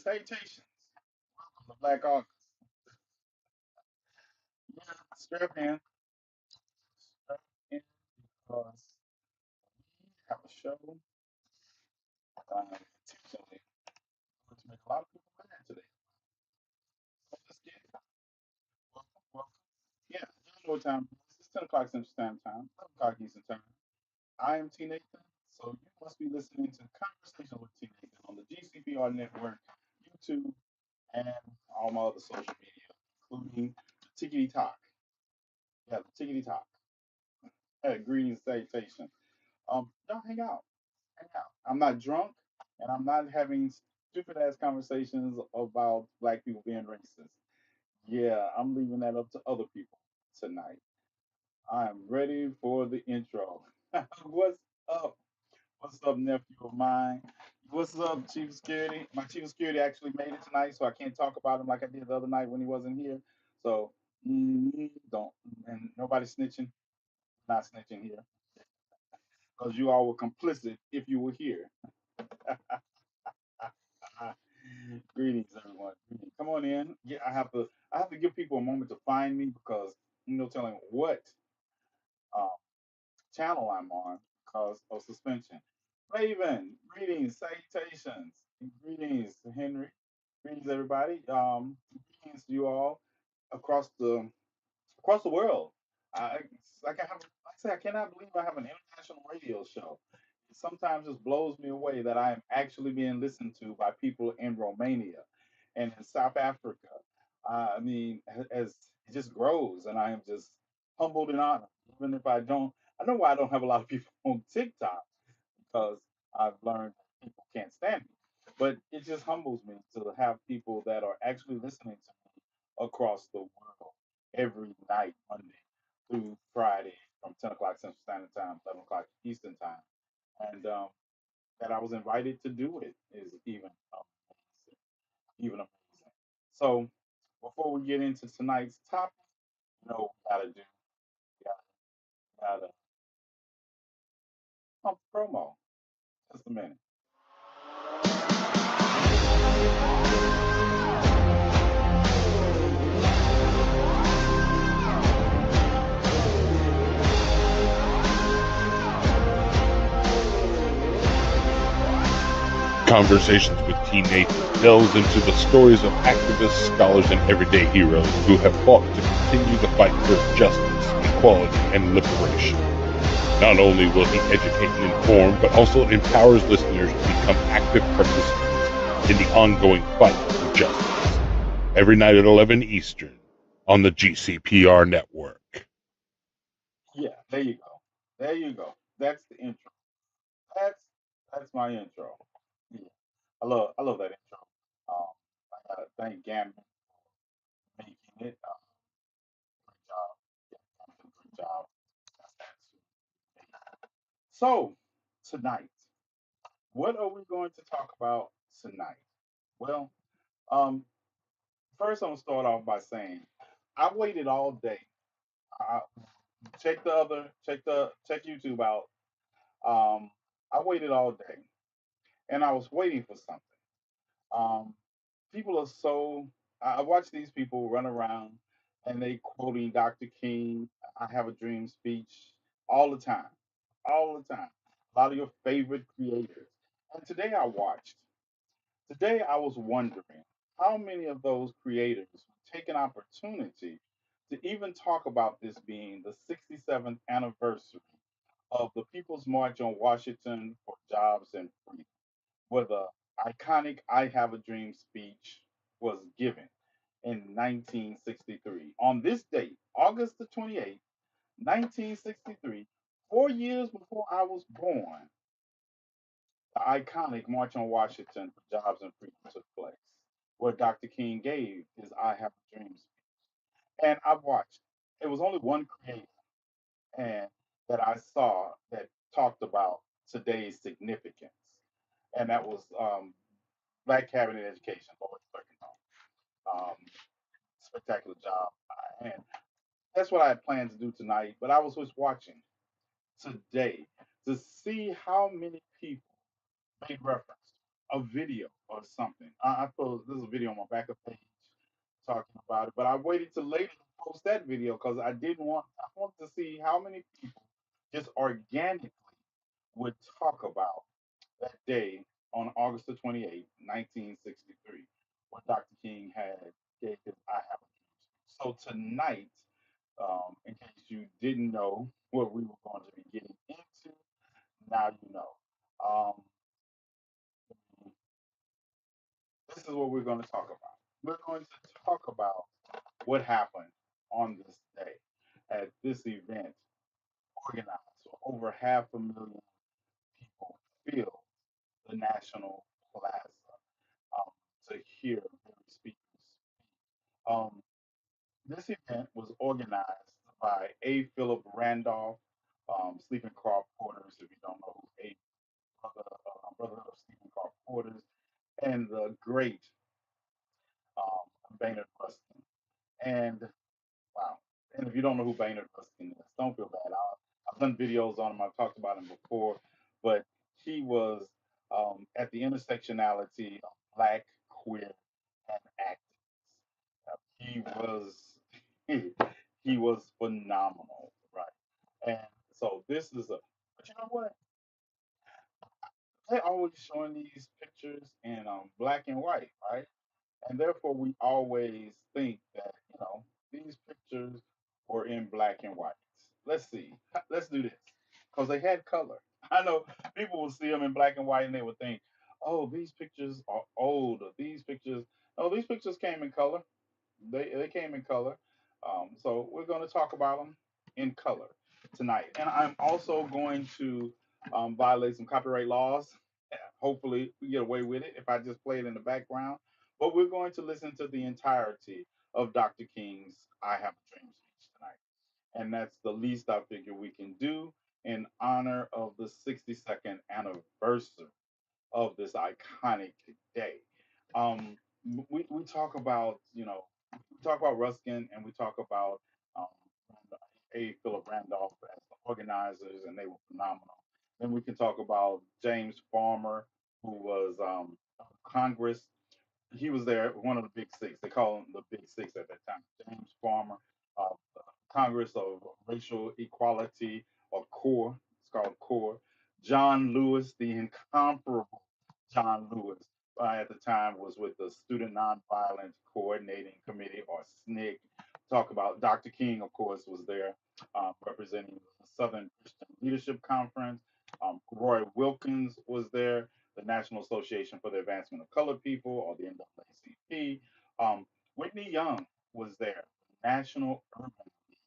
Salutations. Welcome to Black August. Yeah, strap in. Strap in because we have a show intentionally going to make a lot of people mad today. So let's get it. Welcome, welcome. Yeah, you know what time it is. It's 10 o'clock Central Standard Time, 11 o'clock Eastern Time. I am TNathan, so you must be listening to Conversation with TNathan on the GCPR Network, YouTube, and all my other social media, including the Tickety Talk. Yeah, the Tickety Talk. Greetings, salutations. Y'all hang out, hang out. I'm not drunk, and I'm not having stupid ass conversations about black people being racist. Yeah, I'm leaving that up to other people tonight. I'm ready for the intro. What's up? What's up, nephew of mine? What's up, Chief of Security? My Chief of Security actually made it tonight, so I can't talk about him like I did the other night when he wasn't here. So don't, and nobody snitching, not snitching here, because you all were complicit if you were here. Greetings, everyone. Greetings. Come on in. Yeah, I have to give people a moment to find me because telling what um, channel I'm on because of suspension. Raven, greetings, salutations, greetings, Henry, greetings, everybody. Greetings to you all across the world. It's like like I say, I cannot believe I have an international radio show. It sometimes just blows me away that I am actually being listened to by people in Romania and in South Africa. I mean, as it just grows, and I am just humbled and honored. Even if I know why I don't have a lot of people on TikTok because I've learned people can't stand me. But it just humbles me to have people that are actually listening to me across the world every night, Monday through Friday, from 10 o'clock Central Standard Time, 11 o'clock Eastern Time. And that I was invited to do it is even amazing. So before we get into tonight's topic, what we gotta do, we gotta pump promo. Just a minute. Conversations with TNathan delves into the stories of activists, scholars, and everyday heroes who have fought to continue the fight for justice, equality, and liberation. Not only will he educate and inform, but also empowers listeners to become active participants in the ongoing fight for justice. Every night at 11 Eastern on the GCPR network. Yeah, there you go. There you go. That's the intro. That's that's my intro. Yeah, I love that intro. Um, I gotta thank Gambit for making it. Great job. Yeah, Gambit did a great job. That's so tonight, what are we going to talk about tonight? Well, um, first I'm gonna start off by saying I waited all day. I, check YouTube out. Um, I waited all day, and I was waiting for something. Um, people are so. I watch these people run around and they quoting Dr. King, "I have a dream" speech all the time, all the time. A lot of your favorite creators. And today I watched. Today I was wondering how many of those creators would take an opportunity to even talk about this being the 67th anniversary of the People's March on Washington for Jobs and Freedom, where the iconic I Have a Dream speech was given in 1963. On this date, August the 28th, 1963, 4 years before I was born, the iconic March on Washington for Jobs and Freedom took place, where Dr. King gave his I Have a Dream speech. And I watched. It was only one creator and that I saw that talked about today's significance, and that was Black Cabinet Education, Lord Birkenau. Spectacular job. And that's what I had planned to do tonight, but I was just watching today to see how many people made reference. a video or something. I put this is a video on my backup page talking about it, but I waited till later to post that video because I wanted to see how many people just organically would talk about that day on August the 28th, 1963, when Dr. King had gave his I Have a Dream. So tonight, in case you didn't know what we were going to be getting into, now you know. Um, this is what we're going to talk about. We're going to talk about what happened on this day at this event organized. So over half a million people filled the National Plaza to hear Barry speakers. Um, this event was organized by A. Philip Randolph, Stephen Clark Porters, if you don't know who A. Brother of Stephen Clark Porters, and the great Baynard Rustin. And wow. And if you don't know who Baynard Rustin is, don't feel bad. I've done videos on him. I've talked about him before, but he was at the intersectionality of black, queer, and activists. He was he was phenomenal, right? And so this is a. But you know what? They're always showing these pictures in black and white, right? And therefore we always think that these pictures were in black and white. Let's see. Let's do this because they had color. I know people will see them in black and white and they would think, "Oh, these pictures are old." Or these pictures, no, these pictures came in color. They came in color. So we're going to talk about them in color tonight, and I'm also going to violate some copyright laws. Hopefully, we get away with it if I just play it in the background. But we're going to listen to the entirety of Dr. King's "I Have a Dream" speech tonight, and that's the least I figure we can do in honor of the 62nd anniversary of this iconic day. Um, we talk about we talk about Ruskin and we talk about um, A. Philip Randolph as the organizers, and they were phenomenal. Then we can talk about James Farmer, who was Congress. He was there, one of the big six. They call him the big six at that time. James Farmer, the Congress of Racial Equality, or CORE. It's called CORE. John Lewis, the incomparable John Lewis, at the time was with the Student Nonviolence Coordinating Committee, or SNCC. Talk about Dr. King, of course, was there representing the Southern Christian Leadership Conference. Roy Wilkins was there, the National Association for the Advancement of Colored People, or the NAACP. Whitney Young was there, National Urban League,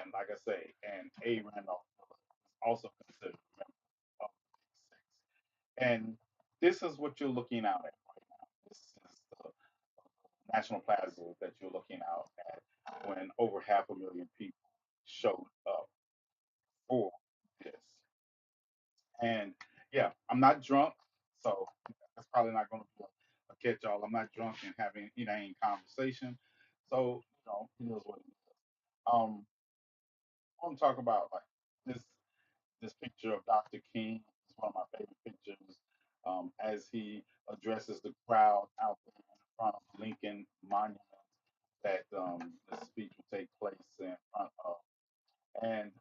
and like I say, and A. Randolph is also considered a member of the Big Six. And this is what you're looking out at right now. This is the National Plaza that you're looking out at when over half a million people showed up for this. And yeah, I'm not drunk, so that's probably not going to be a catch all. I'm not drunk and having inane conversation. So, it is what it is. I want to talk about like this this picture of Dr. King. It's one of my favorite pictures as he addresses the crowd out there in front of Lincoln Monument that the speech will take place in front of. And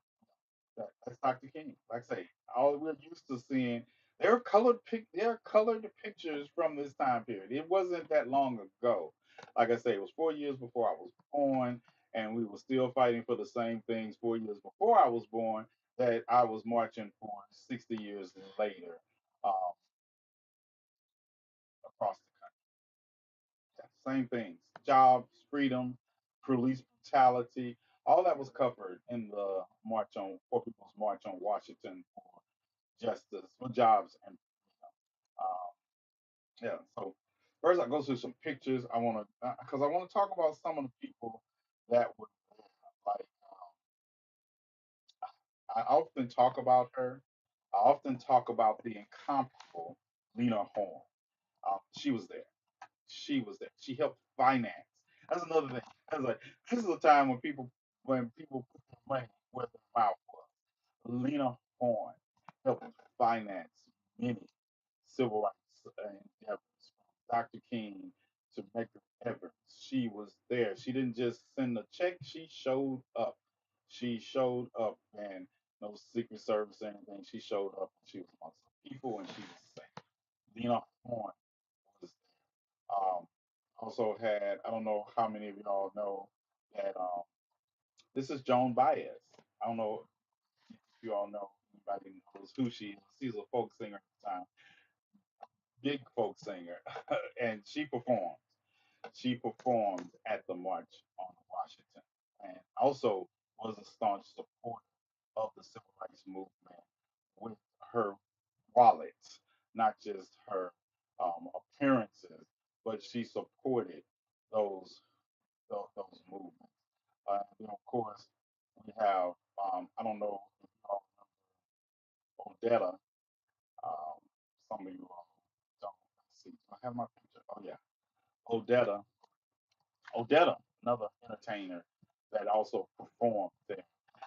that's Dr. King. Like I say, all we're used to seeing there are colored pictures from this time period. It wasn't that long ago. Like I say, it was 4 years before I was born, and we were still fighting for the same things 4 years before I was born that I was marching for 60 years later um, across the country. Yeah, same things: jobs, freedom, police brutality. All that was covered in the March on Poor People's March on Washington for justice, for jobs, and yeah. So first, I go through some pictures. I want to because I want to talk about some of the people that were there. Like I often talk about her. I often talk about the incomparable Lena Horne. She was there. She was there. She helped finance. That's another thing. I was like, this is a time when people put their money where their mouth was. Lena Horne helped finance many civil rights and Evans, from Dr. King to Medgar Evers. She was there. She didn't just send a check, she showed up. She showed up, and no Secret Service or anything. She showed up, and she was amongst the people, and she was safe. Lena Horne was there. Also had, I don't know how many of y'all know that this is Joan Baez. I don't know if you all know, anybody knows who she is. She's a folk singer at the time, big folk singer, and she performed. She performed at the March on Washington, and also was a staunch supporter of the civil rights movement with her wallet, not just her appearances, but she supported those those movements. And then of course we have I don't know if you all know Odetta. Um, some of you all don't. Let's see. Do I have my picture? Oh yeah, Odetta. Odetta, another entertainer that also performed there,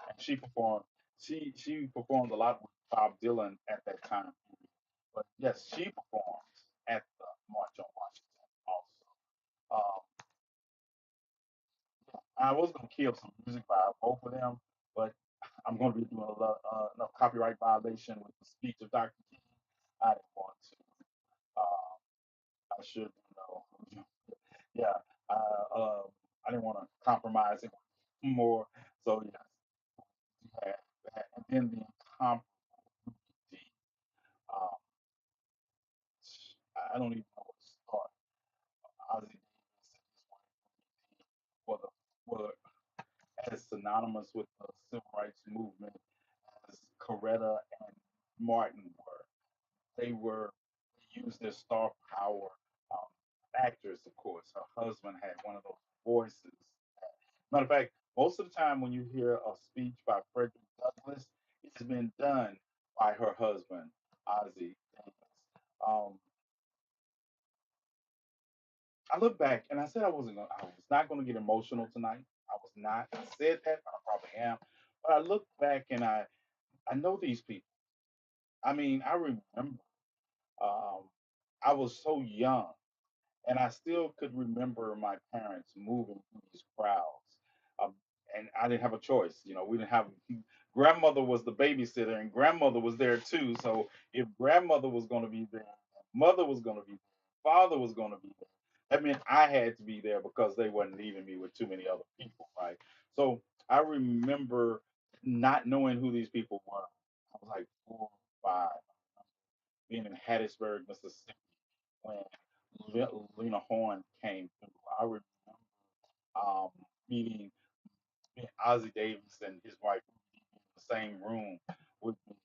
and she performed. She performed a lot with Bob Dylan at that time. But yes, she performed at the March on Washington also. I was gonna kill some music by both of them, but I'm gonna be doing enough copyright violation with the speech of Dr. King. I didn't want to. Uh, I should, yeah. Uh, um, I didn't want to compromise it more. So yes, you had that, and then the incomparable D. Um, I don't even know what to start. Ozzy Davis and his wife were as synonymous with the civil rights movement as Coretta and Martin were. They used their star power. Um, Actors, of course. Her husband had one of those voices. Matter of fact, most of the time when you hear a speech by Frederick Douglass, it's been done by her husband, Ozzy Davis. Um, I look back and I said I was not gonna get emotional tonight. I was not. I said that, I probably am. But I look back and I know these people. I mean, I remember um, I was so young, and I still could remember my parents moving through these crowds. Um, and I didn't have a choice. We didn't have. Grandmother was the babysitter, and grandmother was there too. So if grandmother was going to be there, mother was going to be there, father was going to be there. That meant I had to be there because they wasn't leaving me with too many other people, right? So I remember not knowing who these people were. I was like 4 or 5, being in Hattiesburg, Mississippi, when Lena Horne came through. I remember um, meeting Ozzie Davis and his wife in the same room with me.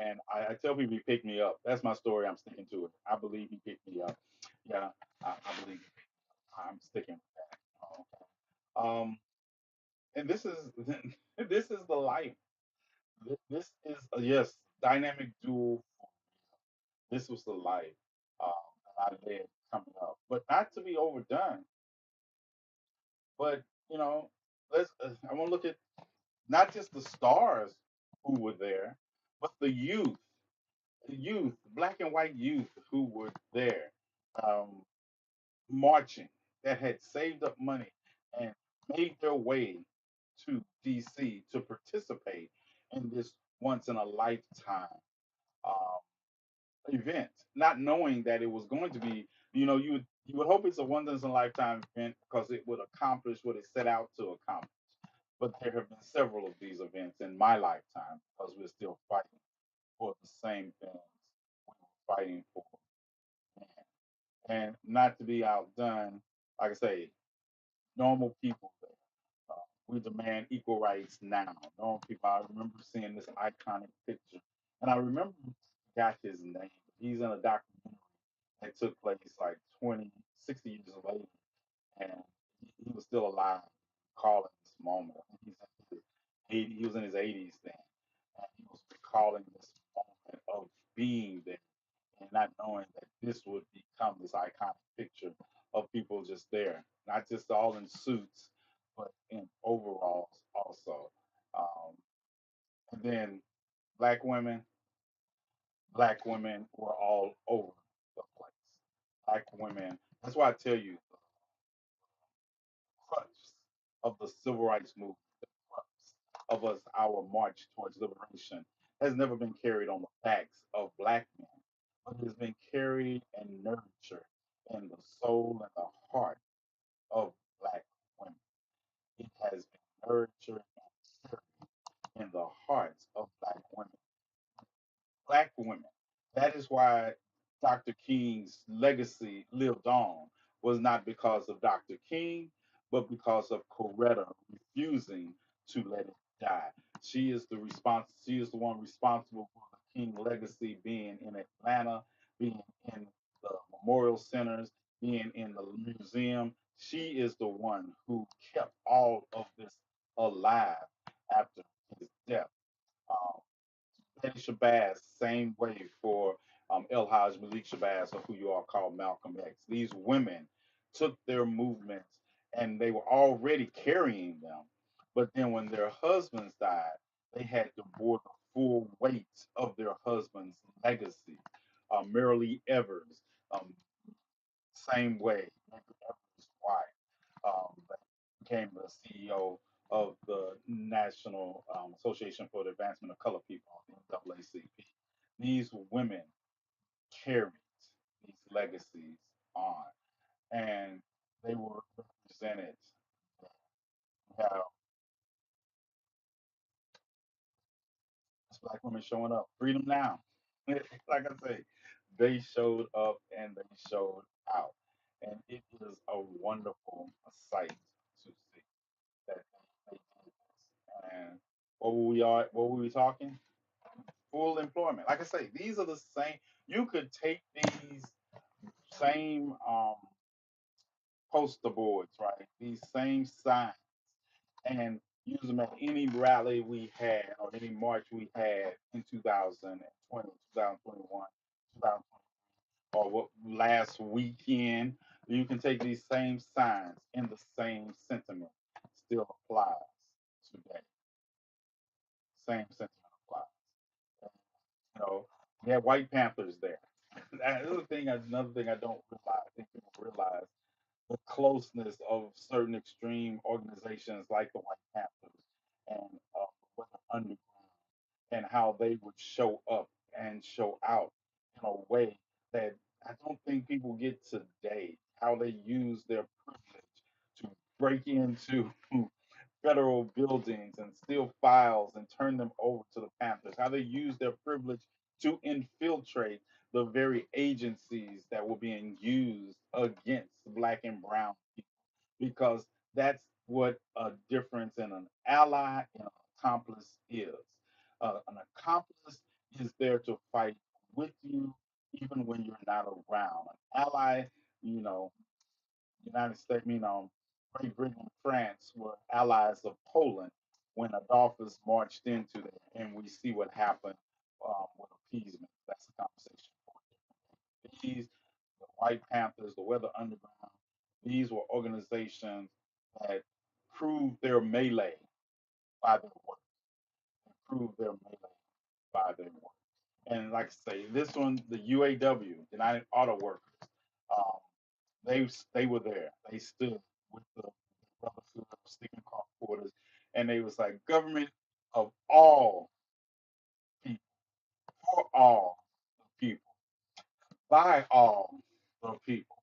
And I tell people he picked me up. That's my story. I'm sticking to it. I believe he picked me up. Yeah, I believe I'm sticking with that. Okay. And this is this is the life. This is yes, dynamic duel. This was the life that I led coming up, but not to be overdone. But you know, let's. I want to look at not just the stars who were there, but the youth, black and white youth who were there, um, marching, that had saved up money and made their way to D.C. to participate in this once in a lifetime um, event, not knowing that it was going to be. You would hope it's a once in a lifetime event because it would accomplish what it set out to accomplish. But there have been several of these events in my lifetime because we're still fighting for the same things we were fighting for. And not to be outdone, like I say, normal people there. We demand equal rights now. Normal people. I remember seeing this iconic picture, and I remember got his name. He's in a documentary that took place like 20, 60 years later, and he was still alive, calling this moment. I think he was in his 80s then, and he was recalling this moment of being there and not knowing that this would become this iconic picture of people just there, not just all in suits, but in overalls also. Um, and then black women, black women were all over the place. Black women. That's why I tell you, the crux of the civil rights movement, the crux of us, our march towards liberation, has never been carried on the backs of black men, but it has been carried and nurtured in the soul and the heart of black women. It has been nurtured and carried in the hearts of black women, black women. That is why Dr. King's legacy lived on, was not because of Dr. King, but because of Coretta refusing to let it die. She is the one responsible for the King legacy being in Atlanta, being in the memorial centers, being in the museum. She is the one who kept all of this alive after his death. Um, Betty Shabazz, same way for El Haj Malik Shabazz, or who you all call Malcolm X. These women took their movements and they were already carrying them. But then when their husbands died, they had to bear the full weight of their husband's legacy. Marilee Evers, um, same way, Medgar Evers' wife, that became the CEO of the National Association for the Advancement of Color People, the NAACP. These women carried these legacies on, and they were represented. We have black women showing up. Freedom now. Like I say, they showed up and they showed out. And it is a wonderful sight to see that they did this. And what were we talking? Full employment. Like I say, these are the same. You could take these same poster boards, right? These same signs, and use them at any rally we had or any march we had in 2020, 2021, 2020, or what last weekend. You can take these same signs and the same sentiment still applies today. Same sentiment applies. And, you know, we had White Panthers there. Another thing I don't realize, I think people realize the closeness of certain extreme organizations like the White Panthers and the Weather Underground, and how they would show up and show out in a way that I don't think people get today. How they use their privilege to break into federal buildings and steal files and turn them over to the Panthers. How they use their privilege to infiltrate the very agencies that were being used against black and brown people, because that's what a difference in an ally and an accomplice is. An accomplice is there to fight with you even when you're not around. An ally, you know, United States, Great Britain and France were allies of Poland when Adolphus marched into there, and we see what happened with appeasement. That's a conversation for a different day. These, the White Panthers, the Weather Underground, these were organizations that proved their melee by their work, proved their melee by their work. And like I say, this one, the UAW, United Auto Workers, um, they were there. They stood with the Brotherhood of Stephen Clark Porters, and they was like, government of all people, for all the people, by all the people.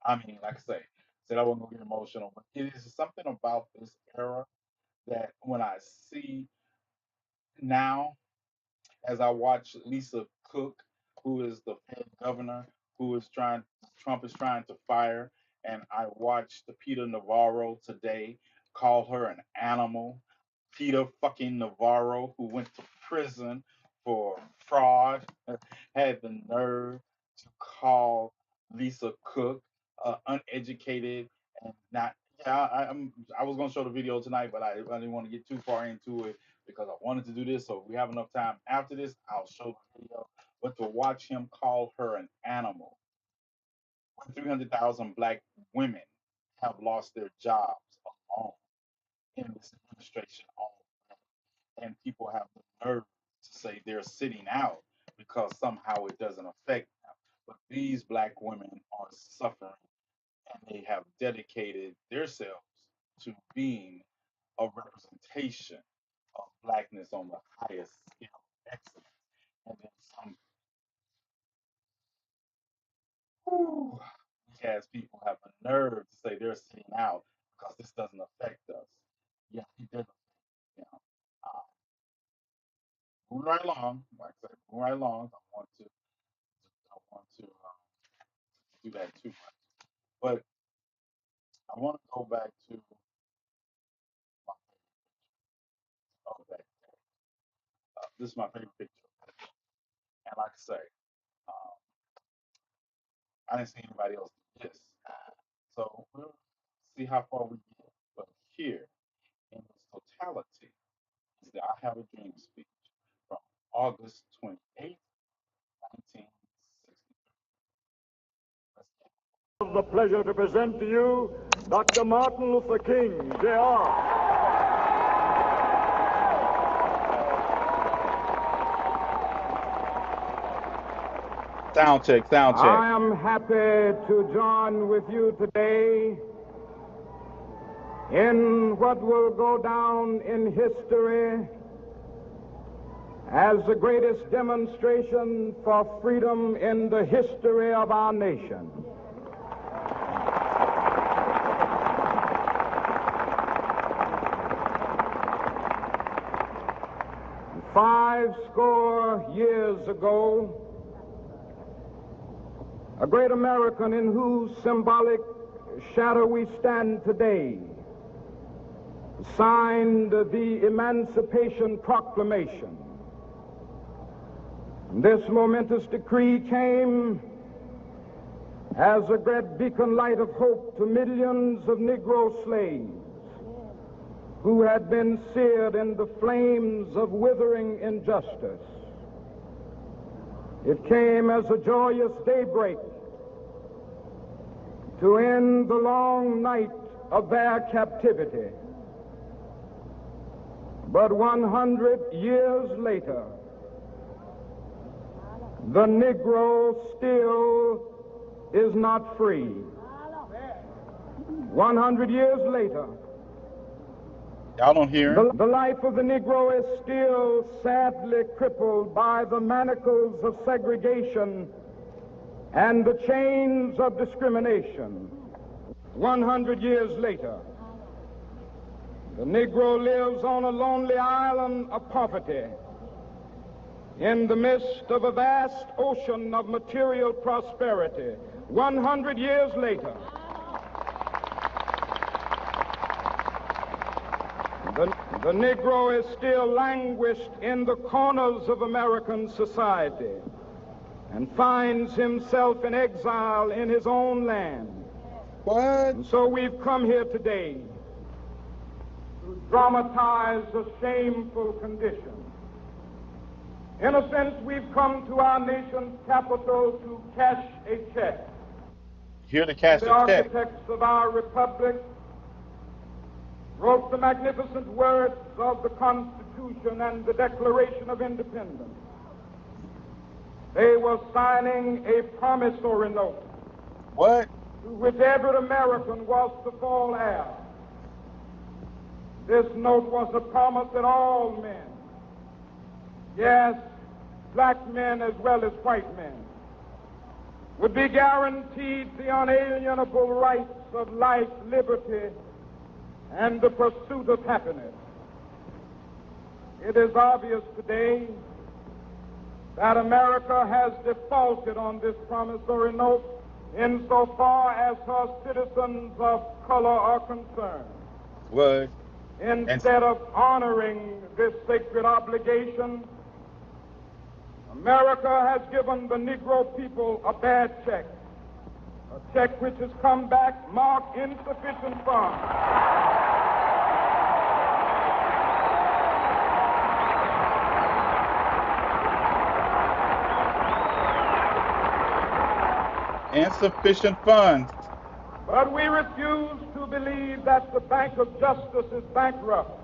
I mean, like I say, said I wasn't gonna get emotional, but it is something about this era that when I see now, as I watch Lisa Cook, who is the Fed governor, who is trying, Trump is trying to fire, and I watched the Peter Navarro today call her an animal. Peter fucking Navarro, who went to prison for fraud, had the nerve to call Lisa Cook uneducated and not. Yeah, I was gonna show the video tonight, but I didn't want to get too far into it because I wanted to do this. So if we have enough time after this, I'll show the video. But to watch him call her an animal, when 300,000 black women have lost their jobs alone in this administration already, and people have the nerve to say they're sitting out because somehow it doesn't affect them. But these black women are suffering, and they have dedicated themselves to being a representation of blackness on the highest scale of excellence. And then some whew, as people have the nerve to say they're sitting out because this doesn't affect us. Yeah, it does. You know, uh, moving right along, like I said, moving right along. I don't want to do that too much, but I want to go back to my oh, that. This is my favorite picture, and like I say, um, I didn't see anybody else do this, so we'll see how far we get. But here, in its totality, is the "I Have a Dream" speech from August 28th, 1963. Let's The pleasure to present to you Dr. Martin Luther King, Jr. Sound check, sound check. I am happy to join with you today in what will go down in history as the greatest demonstration for freedom in the history of our nation. Five score years ago, a great American in whose symbolic shadow we stand today signed the Emancipation Proclamation. This momentous decree came as a great beacon light of hope to millions of Negro slaves who had been seared in the flames of withering injustice. It came as a joyous daybreak to end the long night of their captivity. But 100 years later, the Negro still is not free. 100 years later, y'all don't hear him? the life of the Negro is still sadly crippled by the manacles of segregation and the chains of discrimination. 100 years later, the Negro lives on a lonely island of poverty in the midst of a vast ocean of material prosperity. 100 years later, the Negro is still languished in the corners of American society and finds himself in exile in his own land. What? And so we've come here today to dramatize a shameful condition. In a sense, we've come to our nation's capital to cash a check. Here to cash The the check. architects of our republic wrote the magnificent words of the Constitution and the Declaration of Independence. They were signing a promissory note What? to which every American was to fall heir. This note was a promise that all men, yes, black men as well as white men, would be guaranteed the unalienable rights of life, liberty, and the pursuit of happiness. It is obvious today that America has defaulted on this promissory note insofar as her citizens of color are concerned. What? Instead of honoring this sacred obligation, America has given the Negro people a bad check, a check which has come back marked insufficient funds. Insufficient funds. But we refuse to believe that the Bank of Justice is bankrupt.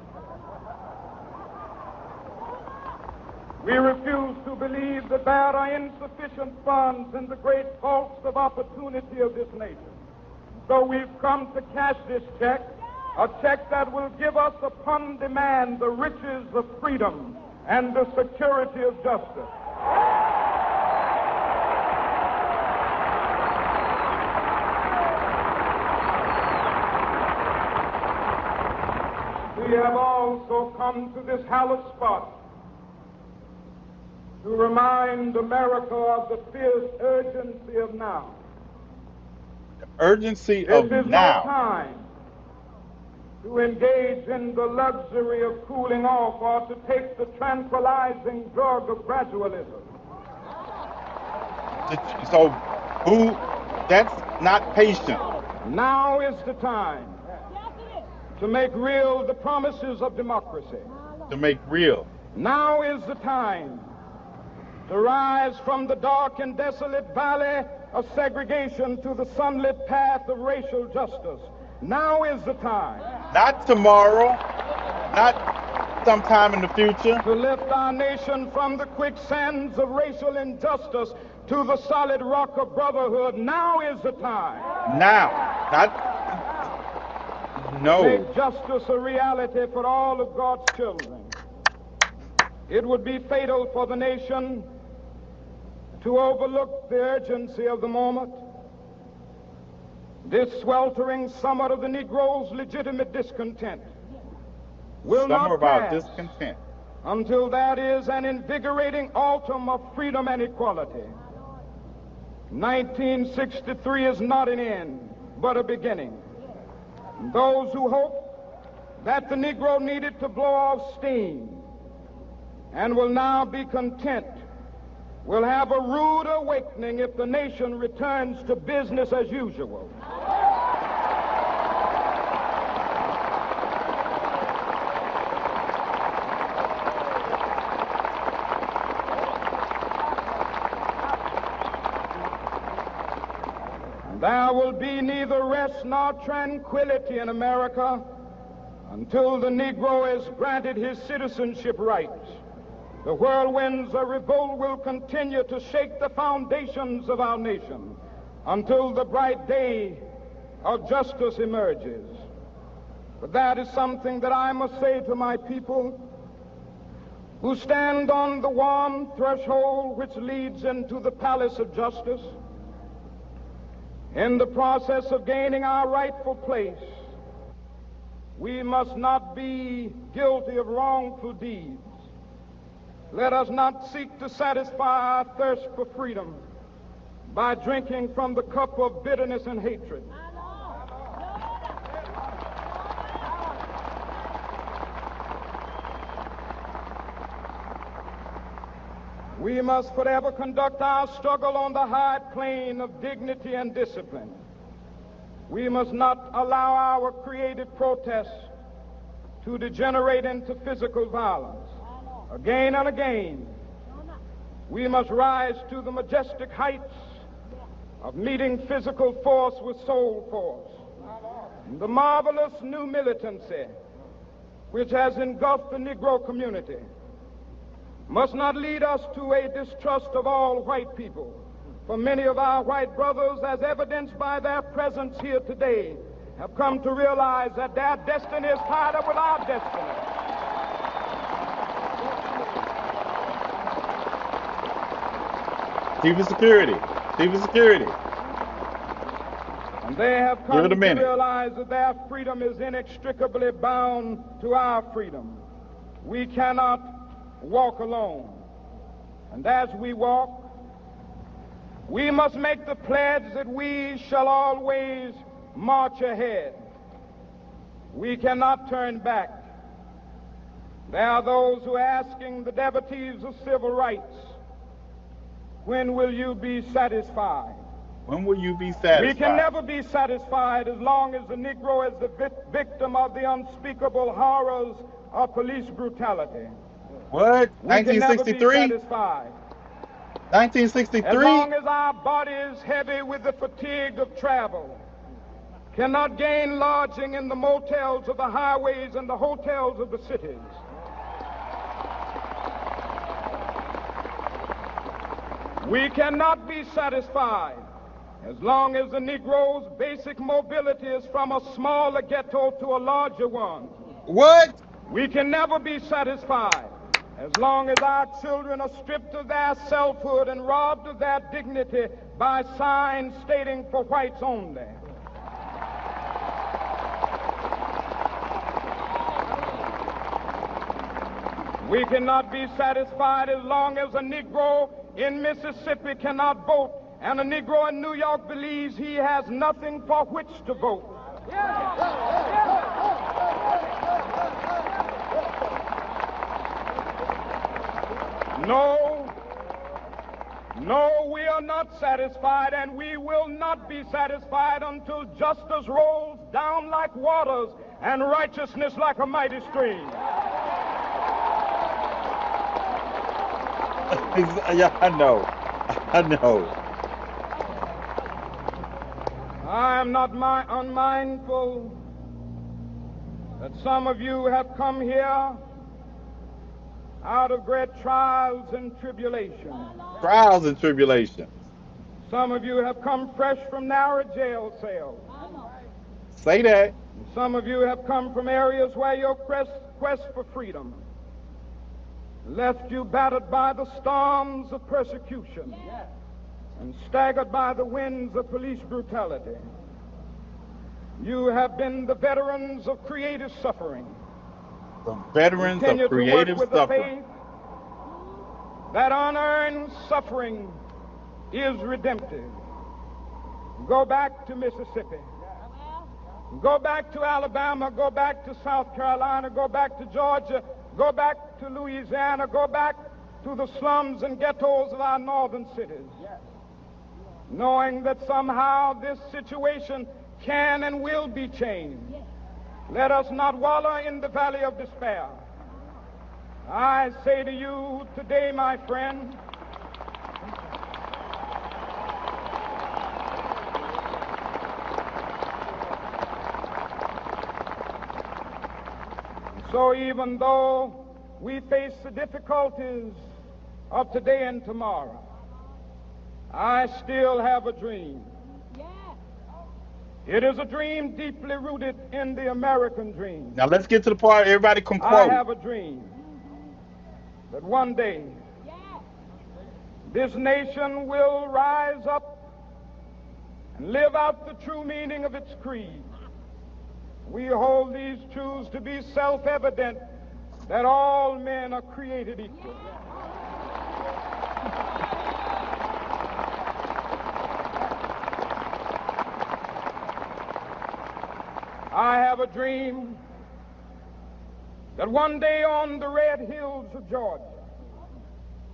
We refuse to believe that there are insufficient funds in the great vaults of opportunity of this nation. So we've come to cash this check, a check that will give us upon demand the riches of freedom and the security of justice. We have also come to this hallowed spot to remind America of the fierce urgency of now. Urgency of This is now. no time to engage in the luxury of cooling off or to take the tranquilizing drug of gradualism. So, that's not patient. Now is the time to make real the promises of democracy. To make real. Now is the time to rise from the dark and desolate valley of segregation to the sunlit path of racial justice. Now is the time. Not tomorrow, not sometime in the future. To lift our nation from the quicksands of racial injustice to the solid rock of brotherhood. Now is the time. Now, not no. Make justice a reality for all of God's children. It would be fatal for the nation to overlook the urgency of the moment. This sweltering summer of the Negro's legitimate discontent will Summer not about pass discontent. until that is an invigorating autumn of freedom and equality. 1963 is not an end, but a beginning. Those who hope that the Negro needed to blow off steam and will now be content will have a rude awakening if the nation returns to business as usual. There will be neither rest nor tranquility in America until the Negro is granted his citizenship rights. The whirlwinds of revolt will continue to shake the foundations of our nation until the bright day of justice emerges. But that is something that I must say to my people who stand on the warm threshold which leads into the palace of justice. In the process of gaining our rightful place, we must not be guilty of wrongful deeds. Let us not seek to satisfy our thirst for freedom by drinking from the cup of bitterness and hatred. We must forever conduct our struggle on the high plane of dignity and discipline. We must not allow our creative protests to degenerate into physical violence. Again and again, we must rise to the majestic heights of meeting physical force with soul force. The marvelous new militancy which has engulfed the Negro community must not lead us to a distrust of all white people. For many of our white brothers, as evidenced by their presence here today, have come to realize that their destiny is tied up with our destiny. Chief of Security. Chief of Security. And they have come Give it a to minute. realize that their freedom is inextricably bound to our freedom. We cannot walk alone. And as we walk, we must make the pledge that we shall always march ahead. We cannot turn back. There are those who are asking the devotees of civil rights, when will you be satisfied? When will you be satisfied? We can never be satisfied as long as the Negro is the victim of the unspeakable horrors of police brutality. What? We can never be 1963? satisfied 1963? as long as our body is heavy with the fatigue of travel, cannot gain lodging in the motels of the highways and the hotels of the cities. We cannot be satisfied as long as the Negro's basic mobility is from a smaller ghetto to a larger one. What? We can never be satisfied as long as our children are stripped of their selfhood and robbed of their dignity by signs stating for whites only. We cannot be satisfied as long as a Negro in Mississippi cannot vote and a Negro in New York believes he has nothing for which to vote. No, we are not satisfied, and we will not be satisfied until justice rolls down like waters and righteousness like a mighty stream. Yeah, I know. I am not unmindful that some of you have come here out of great trials and tribulations. Trials and tribulations. Some of you have come fresh from narrow jail cells. Say that. Some of you have come from areas where your quest for freedom left you battered by the storms of persecution and staggered by the winds of police brutality. You have been the veterans of creative suffering. The veterans of creative suffering. That unearned suffering is redemptive. Go back to Mississippi. Go back to Alabama. Go back to South Carolina. Go back to Georgia. Go back to Louisiana. Go back to the slums and ghettos of our northern cities. Knowing that somehow this situation can and will be changed. Let us not wallow in the valley of despair. I say to you today, my friend, so even though we face the difficulties of today and tomorrow, I still have a dream. It is a dream deeply rooted in the American dream. Now let's get to the part everybody can quote. I have a dream that one day this nation will rise up and live out the true meaning of its creed. We hold these truths to be self-evident, that all men are created equal. I have a dream that one day on the red hills of Georgia,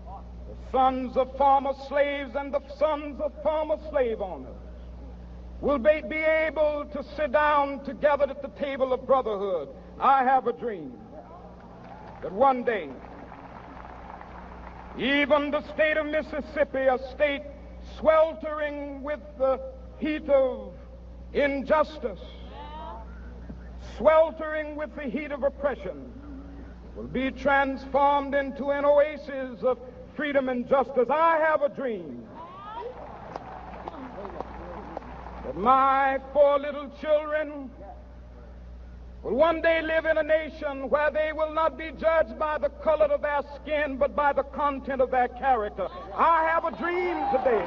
the sons of former slaves and the sons of former slave owners will be able to sit down together at the table of brotherhood. I have a dream that one day, even the state of Mississippi, a state sweltering with the heat of injustice, sweltering with the heat of oppression, will be transformed into an oasis of freedom and justice. I have a dream that my 4 little children will one day live in a nation where they will not be judged by the color of their skin, but by the content of their character. I have a dream today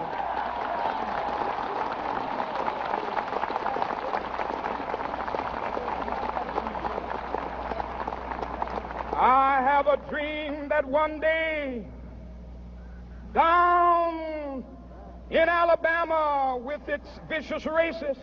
I have a dream that one day down in Alabama, with its vicious racists,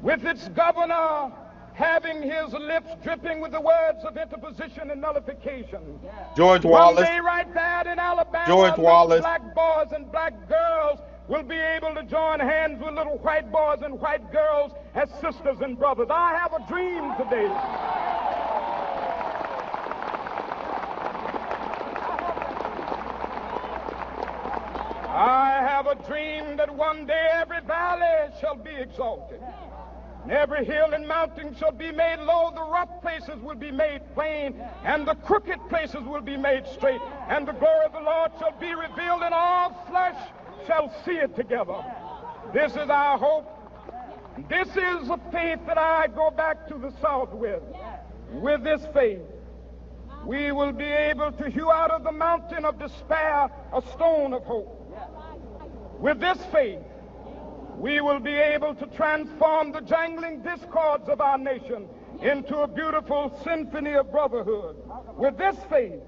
with its governor having his lips dripping with the words of interposition and nullification. George Wallace. One day right there in Alabama, George Wallace. black boys and black girls will be able to join hands with little white boys and white girls as sisters and brothers. I have a dream today. I have a dream that one day every valley shall be exalted, Every hill and mountain shall be made low, the rough places will be made plain, and the crooked places will be made straight, and the glory of the Lord shall be revealed, and all flesh shall see it together. This is our hope. This is a faith that I go back to the South with. With this faith, we will be able to hew out of the mountain of despair a stone of hope. With this faith, we will be able to transform the jangling discords of our nation into a beautiful symphony of brotherhood. With this faith,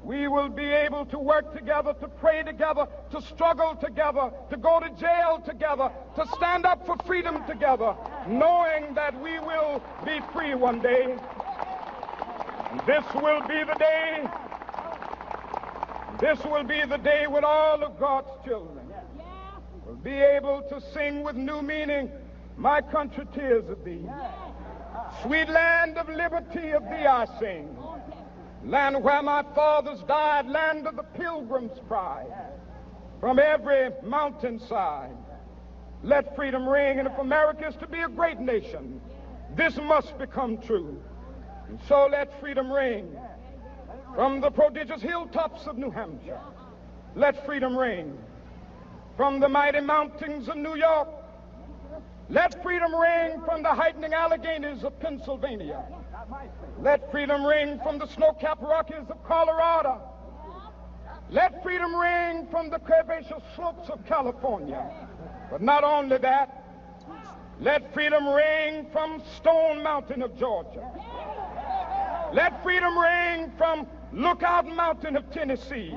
we will be able to work together, to pray together, to struggle together, to go to jail together, to stand up for freedom together, knowing that we will be free one day. This will be the day. This will be the day when all of God's children will be able to sing with new meaning, "My country, tears of thee. Sweet land of liberty, of thee I sing. Land where my fathers died, land of the pilgrim's pride. From every mountainside, let freedom ring. And if America is to be a great nation, this must become true. And so let freedom ring. From the prodigious hilltops of New Hampshire, let freedom ring. From the mighty mountains of New York, let freedom ring. From the heightening Alleghanies of Pennsylvania, let freedom ring. From the snow-capped Rockies of Colorado, let freedom ring. From the curvaceous slopes of California. But not only that, let freedom ring from Stone Mountain of Georgia. Let freedom ring from Lookout Mountain of Tennessee.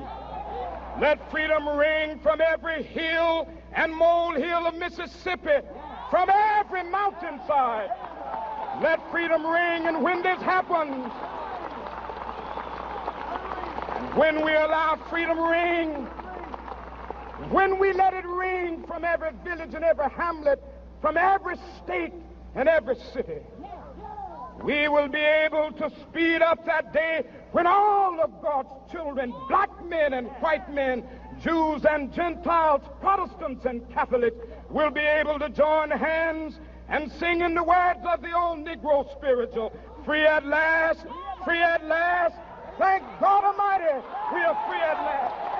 Let freedom ring from every hill and molehill of Mississippi, from every mountainside. Let freedom ring. And when this happens, and when we allow freedom ring, when we let it ring from every village and every hamlet, from every state and every city, we will be able to speed up that day when all of God's children, black men and white men, Jews and Gentiles, Protestants and Catholics, will be able to join hands and sing in the words of the old Negro spiritual, "Free at last, free at last. Thank God Almighty, we are free at last."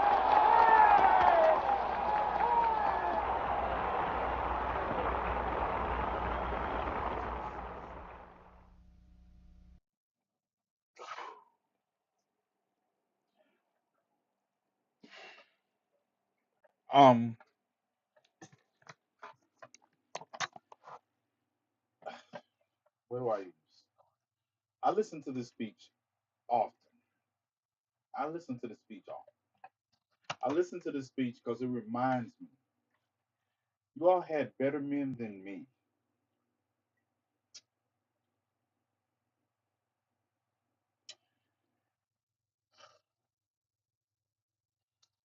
Um, where do I use? I listen to this speech often. I listen to the speech often. I listen to this speech because it reminds me, you all had better men than me.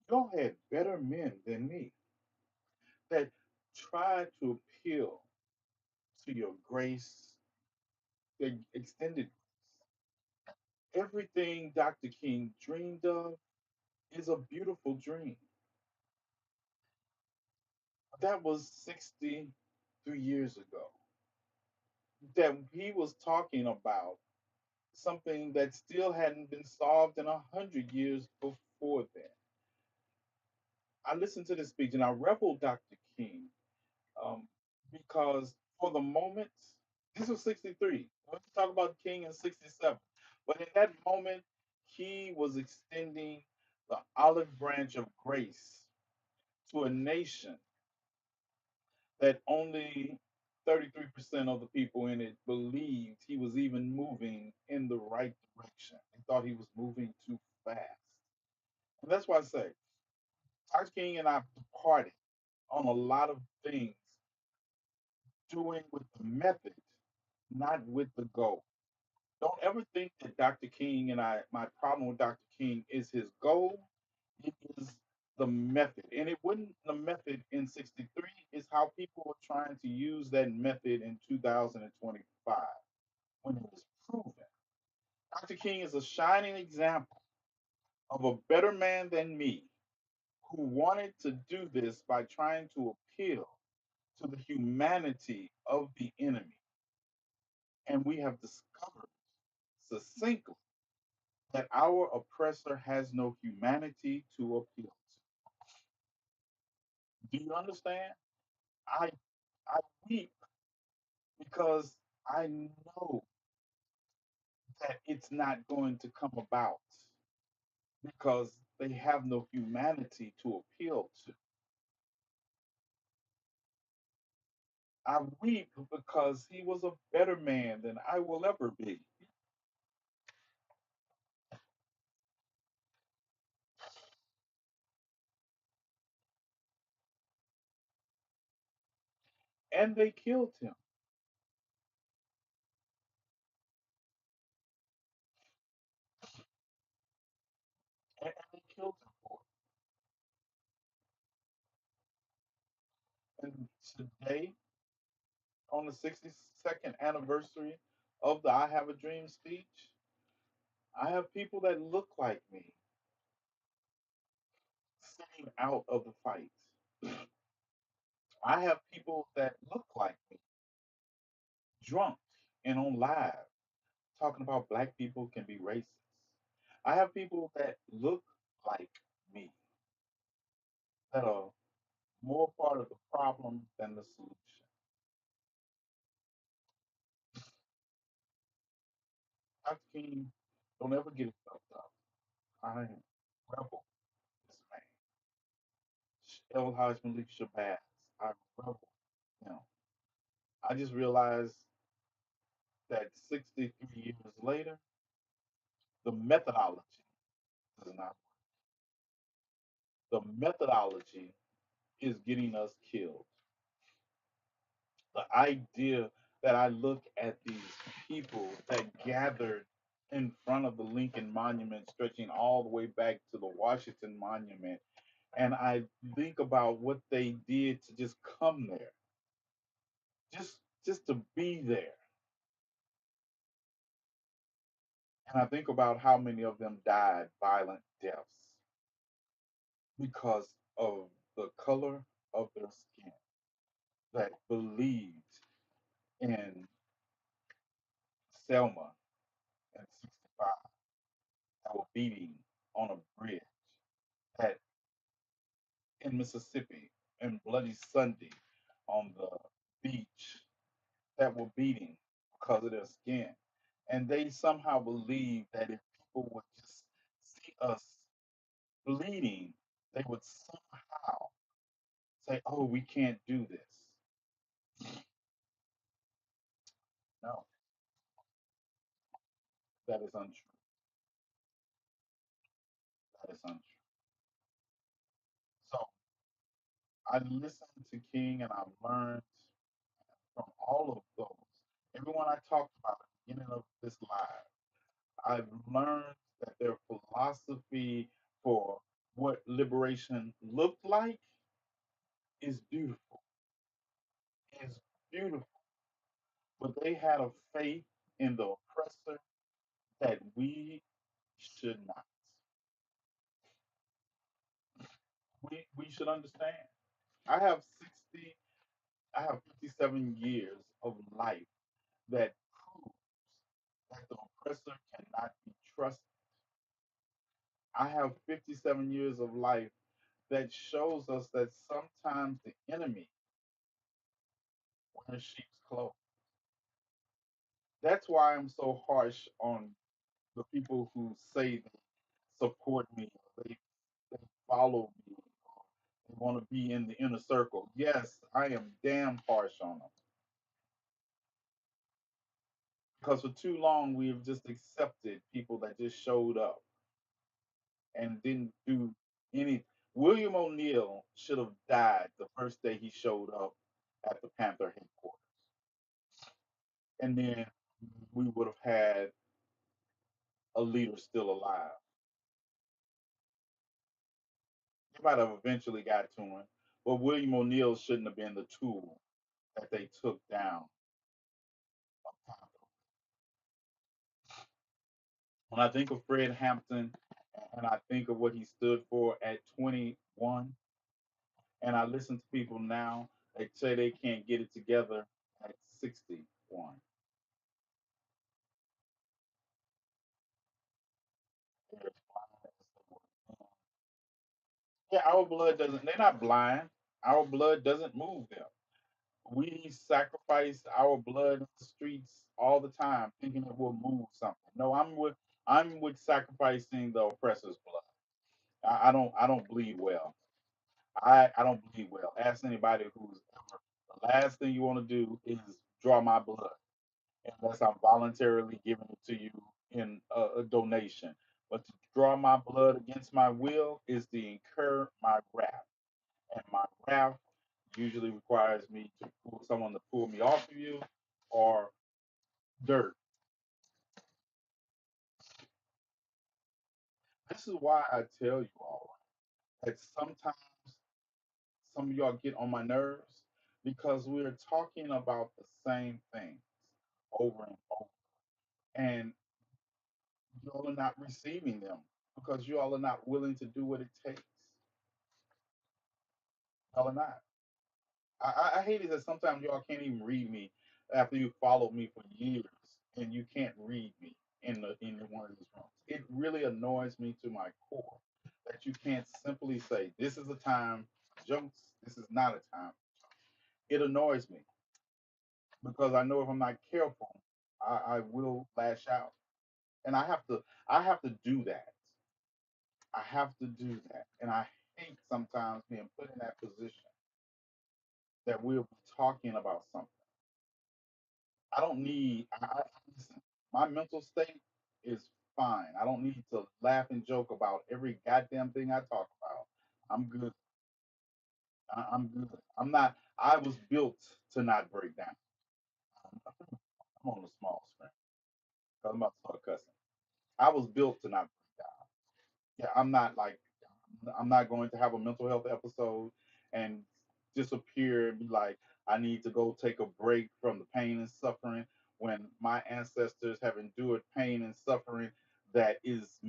You all had better men than me that tried to appeal to your grace, that extended everything Dr. King dreamed of is a beautiful dream. That was 63 years ago. That he was talking about something that still hadn't been solved in 100 years before then. I listened to this speech and I reveled Dr. King um, because for the moment, this was 63. Let's talk about King in 67. But in that moment, he was extending the olive branch of grace to a nation that only 33% of the people in it believed he was even moving in the right direction. They thought he was moving too fast. And that's why I say, Dr. King and I departed on a lot of things, doing with the method, not with the goal. Don't ever think that Dr. King and I, my problem with Dr. King is his goal. It is the method. And it wasn't the method in 63, it's how people were trying to use that method in 2025 when it was proven. Dr. King is a shining example of a better man than me who wanted to do this by trying to appeal to the humanity of the enemy. And we have discovered succinctly that our oppressor has no humanity to appeal to. Do you understand? I I weep because I know that it's not going to come about because they have no humanity to appeal to. I weep because he was a better man than I will ever be. And they killed him. And they killed him for it. And today, on the 62nd anniversary of the I Have a Dream speech, I have people that look like me sitting out of the fight. I have people that look like me drunk and on live talking about black people can be racist. I have people that look like me that are more part of the problem than the solution. Dr. King, don't ever get it fucked up. I am rebel this man. El Hajj Malik Shabazz, I rebel him. I just realized that 63 years later, the methodology does not work. The methodology is getting us killed. The idea that I look at these people that gathered in front of the Lincoln Monument, stretching all the way back to the Washington Monument, and I think about what they did to just come there, just to be there, and I think about how many of them died violent deaths because of the color of their skin, that believed in Selma and 65, that were beating on a bridge, that in Mississippi and Bloody Sunday on the beach, that were beating because of their skin. And they somehow believe that if people would just see us bleeding, they would somehow say, oh, we can't do this. No, that is untrue. That is untrue. So I listened to King and I learned from all of those. Everyone I talked about at the beginning of this live, I've learned that their philosophy for what liberation looked like is beautiful, is beautiful. But they had a faith in the oppressor that we should not. We should understand. I have 60, I have 57 years of life that proves that the oppressor cannot be trusted. I have 57 years of life that shows us that sometimes the enemy wears sheep's clothes. That's why I'm so harsh on the people who say they support me, or they follow me, or they want to be in the inner circle. Yes, I am damn harsh on them because for too long we have just accepted people that just showed up and didn't do any. William O'Neill should have died the first day he showed up at the Panther headquarters, and then we would have had a leader still alive. They might have eventually got to him, but William O'Neill shouldn't have been the tool that they took down. When I think of Fred Hampton and I think of what he stood for at 21, and I listen to people now, they say they can't get it together at 61. Yeah, our blood doesn't. They're not blind. Our blood doesn't move them. We sacrifice our blood in the streets all the time, thinking it will move something. No, I'm with sacrificing the oppressor's blood. I don't bleed well. I don't bleed well. Ask anybody who's ever. The last thing you want to do is draw my blood unless I'm voluntarily giving it to you in a donation. But to draw my blood against my will is to incur my wrath, and my wrath usually requires me to pull someone to pull me off of you or dirt. This is why I tell you all that sometimes some of y'all get on my nerves because we're talking about the same things over and over. And y'all are not receiving them because y'all are not willing to do what it takes. Y'all are not. I hate it that sometimes y'all can't even read me after you followed me for years and you can't read me in one of these rooms. It really annoys me to my core that you can't simply say this is a time for jokes. This is not a time. It annoys me because I know if I'm not careful, I will lash out, and I have to do that. I have to do that, and I hate sometimes being put in that position that we'll be talking about something. I don't need. Listen, my mental state is fine. I don't need to laugh and joke about every goddamn thing I talk about. I'm good. I'm good. I'm not. I was built to not break down. I'm on the small screen because I'm about to start cussing. I was built to not break down. Yeah, I'm not going to have a mental health episode and disappear and be like, I need to go take a break from the pain and suffering when my ancestors have endured pain and suffering that is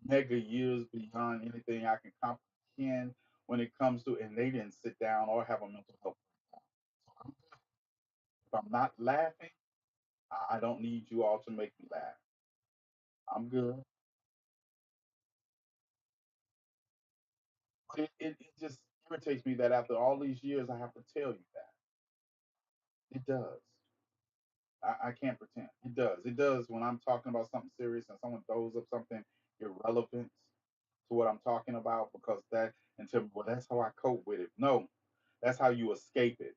mega years beyond anything I can comprehend when it comes to, and they didn't sit down or have a mental health breakdown. So if I'm not laughing, I don't need you all to make me laugh. I'm good. But it just irritates me that after all these years, I have to tell you that. It does. I can't pretend. It does. It does when I'm talking about something serious and someone throws up something irrelevant to what I'm talking about because that, and tell me, well, that's how I cope with it. No, that's how you escape it.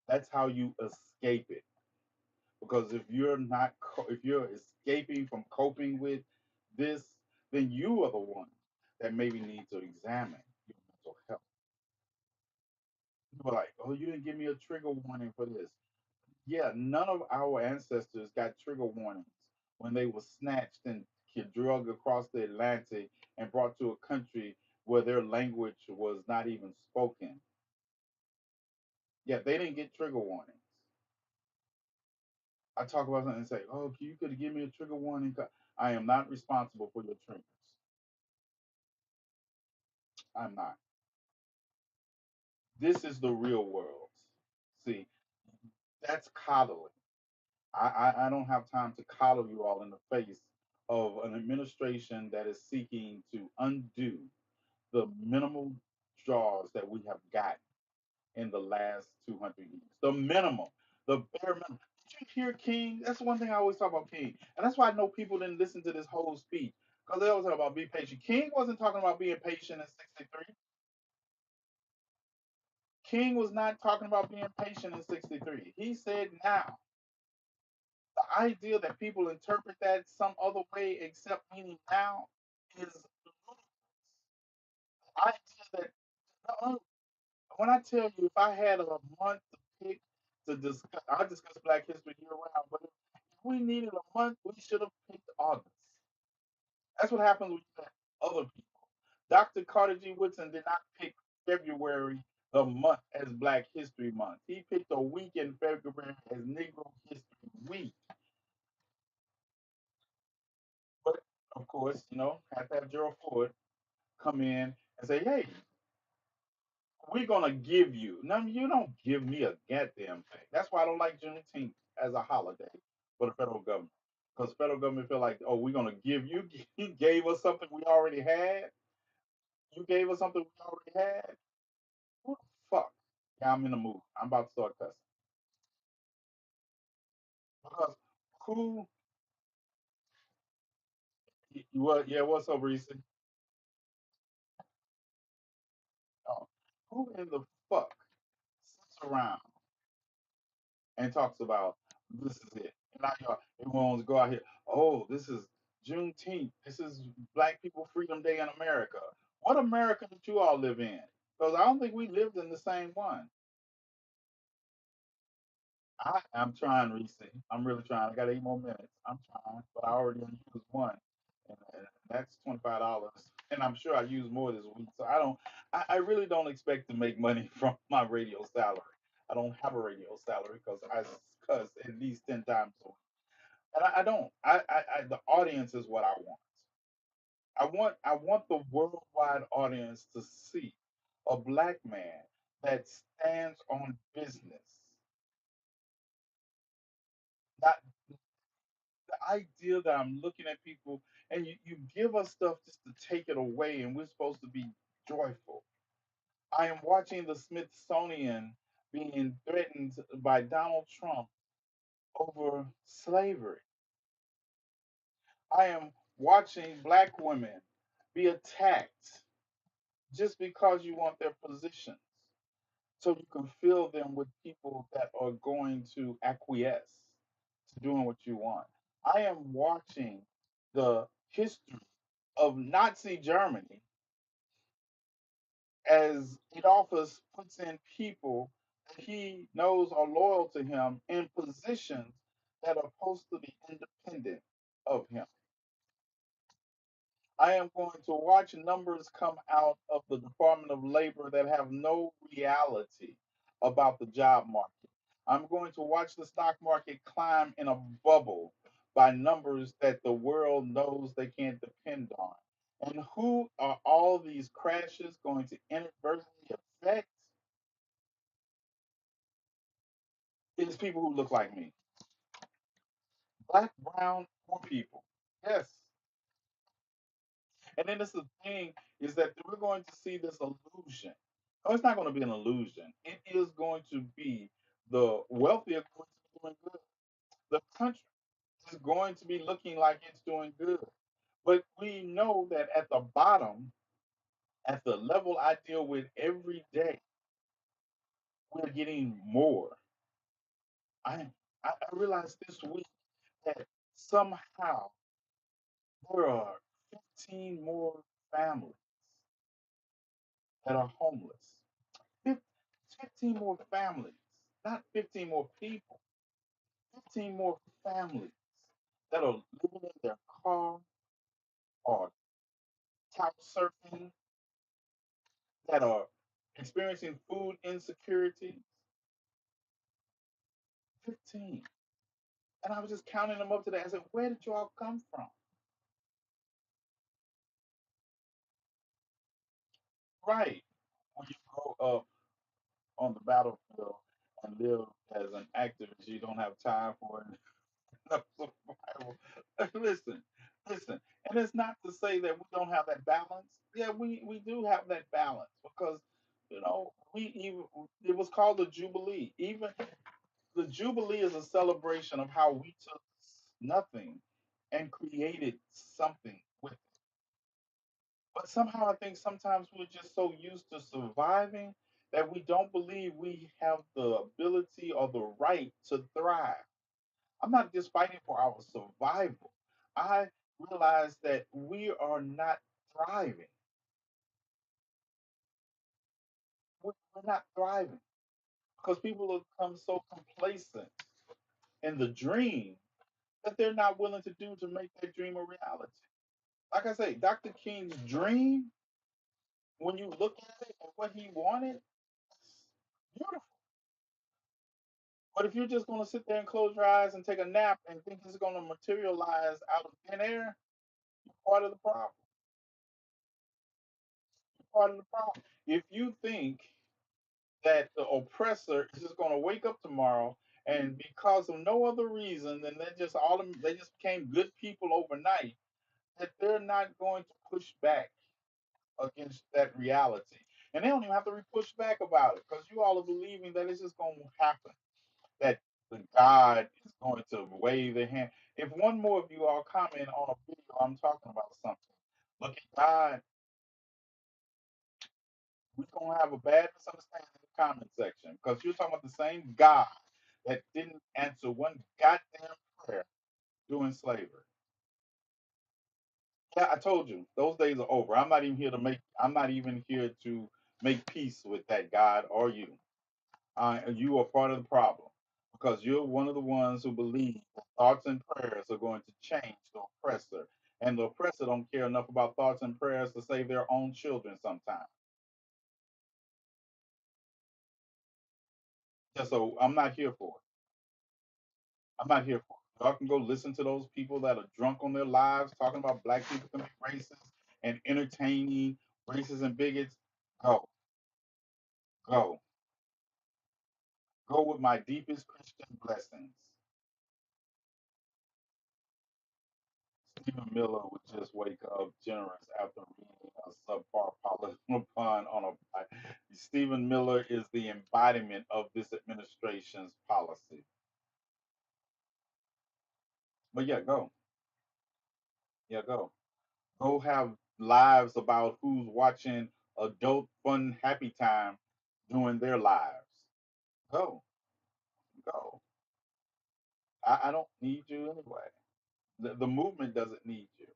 That's how you escape it. Because if you're not, if you're escaping from coping with this, then you are the one that maybe need to examine your mental health. People are like, oh, you didn't give me a trigger warning for this. Yeah, none of our ancestors got trigger warnings when they were snatched and drugged across the Atlantic and brought to a country where their language was not even spoken. Yeah, they didn't get trigger warnings. I talk about something and say, oh, you could have given me a trigger warning. I am not responsible for your triggers. I'm not. This is the real world. See, that's coddling. I don't have time to coddle you all in the face of an administration that is seeking to undo the minimal draws that we have gotten in the last 200 years. The minimum, the bare minimum. Did you hear King? That's one thing I always talk about King. And that's why I know people didn't listen to this whole speech because they always talk about be patient. King wasn't talking about being patient in 63. King was not talking about being patient in 63. He said now. The idea that people interpret that some other way except meaning now is ludicrous. The idea that uh, when I tell you, if I had a month to pick to discuss, I discuss Black History year round, but if we needed a month, we should have picked August. That's what happens when you have other people. Dr. Carter G. Woodson did not pick February, the month, as Black History Month. He picked a week in February as Negro History Week. But of course, have to have Gerald Ford come in and say, hey, we're gonna give you. No, you don't give me a goddamn thing. That's why I don't like Juneteenth as a holiday for the federal government. Because federal government feel like, oh, we're gonna give you. He gave us something we already had. You gave us something we already had. What the fuck? Yeah, I'm in the mood. I'm about to start cussing because who? What? Yeah, what's up, Reese? Oh, who in the fuck sits around and talks about this is it? And now everyone wants to go out here. Oh, this is Juneteenth. This is Black People Freedom Day in America. What America did you all live in? Because I don't think we lived in the same one. I'm trying, Reese. I'm really trying. I got 8 more minutes. I'm trying, but I already used one, and that's $25. And I'm sure I use more this week. So I don't. I really don't expect to make money from my radio salary. I don't have a radio salary because I cuss at least 10 times a week, and I don't. The audience is what I want. I want the worldwide audience to see a black man that stands on business, not the idea that I'm looking at people and you give us stuff just to take it away and we're supposed to be joyful. I am watching the Smithsonian being threatened by Donald Trump over slavery. I am watching black women be attacked just because you want their positions. So you can fill them with people that are going to acquiesce to doing what you want. I am watching the history of Nazi Germany as Adolphus puts in people that he knows are loyal to him in positions that are supposed to be independent of him. I am going to watch numbers come out of the Department of Labor that have no reality about the job market. I'm going to watch the stock market climb in a bubble by numbers that the world knows they can't depend on. And who are all these crashes going to inadvertently affect? It's people who look like me, black, brown, poor people. Yes. And then this the thing is that we're going to see this illusion. No, it's not going to be an illusion. It is going to be the wealthy are going to be doing good. The country is going to be looking like it's doing good. But we know that at the bottom, at the level I deal with every day, we're getting more. I I realized this week that somehow there are 15 more families that are homeless. 15 more families, not 15 more people, 15 more families that are living in their car or couch surfing, that are experiencing food insecurity. 15. And I was just counting them up today. I said, where did you all come from? Right. When you grow up on the battlefield and live as an activist, you don't have time for it. Of survival. Listen, listen, and it's not to say that we don't have that balance. Yeah, we do have that balance because we even it was called the Jubilee. Even the Jubilee is a celebration of how we took nothing and created something with it. But somehow I think sometimes we're just so used to surviving that we don't believe we have the ability or the right to thrive. I'm not just fighting for our survival. I realize that we are not thriving. We're not thriving because people have become so complacent in the dream that they're not willing to do to make that dream a reality. Like I say, Dr. King's dream, when you look at it and what he wanted, it's beautiful. But if you're just going to sit there and close your eyes and take a nap and think it's going to materialize out of thin air, you're part of the problem. You're part of the problem. If you think that the oppressor is just going to wake up tomorrow and because of no other reason than they just became good people overnight, that they're not going to push back against that reality. And they don't even have to push back about it because you all are believing that it's just going to happen, that the God is going to wave the hand. If one more of you all comment on a video, I'm talking about something. Look at God, we're going to have a bad misunderstanding in the comment section because you're talking about the same God that didn't answer one goddamn prayer during slavery. Yeah, I told you those days are over. I'm not even here to make peace with that God or you. You are part of the problem because you're one of the ones who believe that thoughts and prayers are going to change the oppressor, and the oppressor don't care enough about thoughts and prayers to save their own children sometimes. Yeah, so I'm not here for it. I'm not here for it. Y'all can go listen to those people that are drunk on their lives talking about black people can be racist and entertaining racists and bigots. Go, go, go with my deepest Christian blessings. Stephen Miller would just wake up generous after reading a subpar political pun on a. Stephen Miller is the embodiment of this administration's policy. But yeah, go. Yeah, go. Go have lives about who's watching adult fun happy time doing their lives. Go, go. I don't need you anyway. The movement doesn't need you.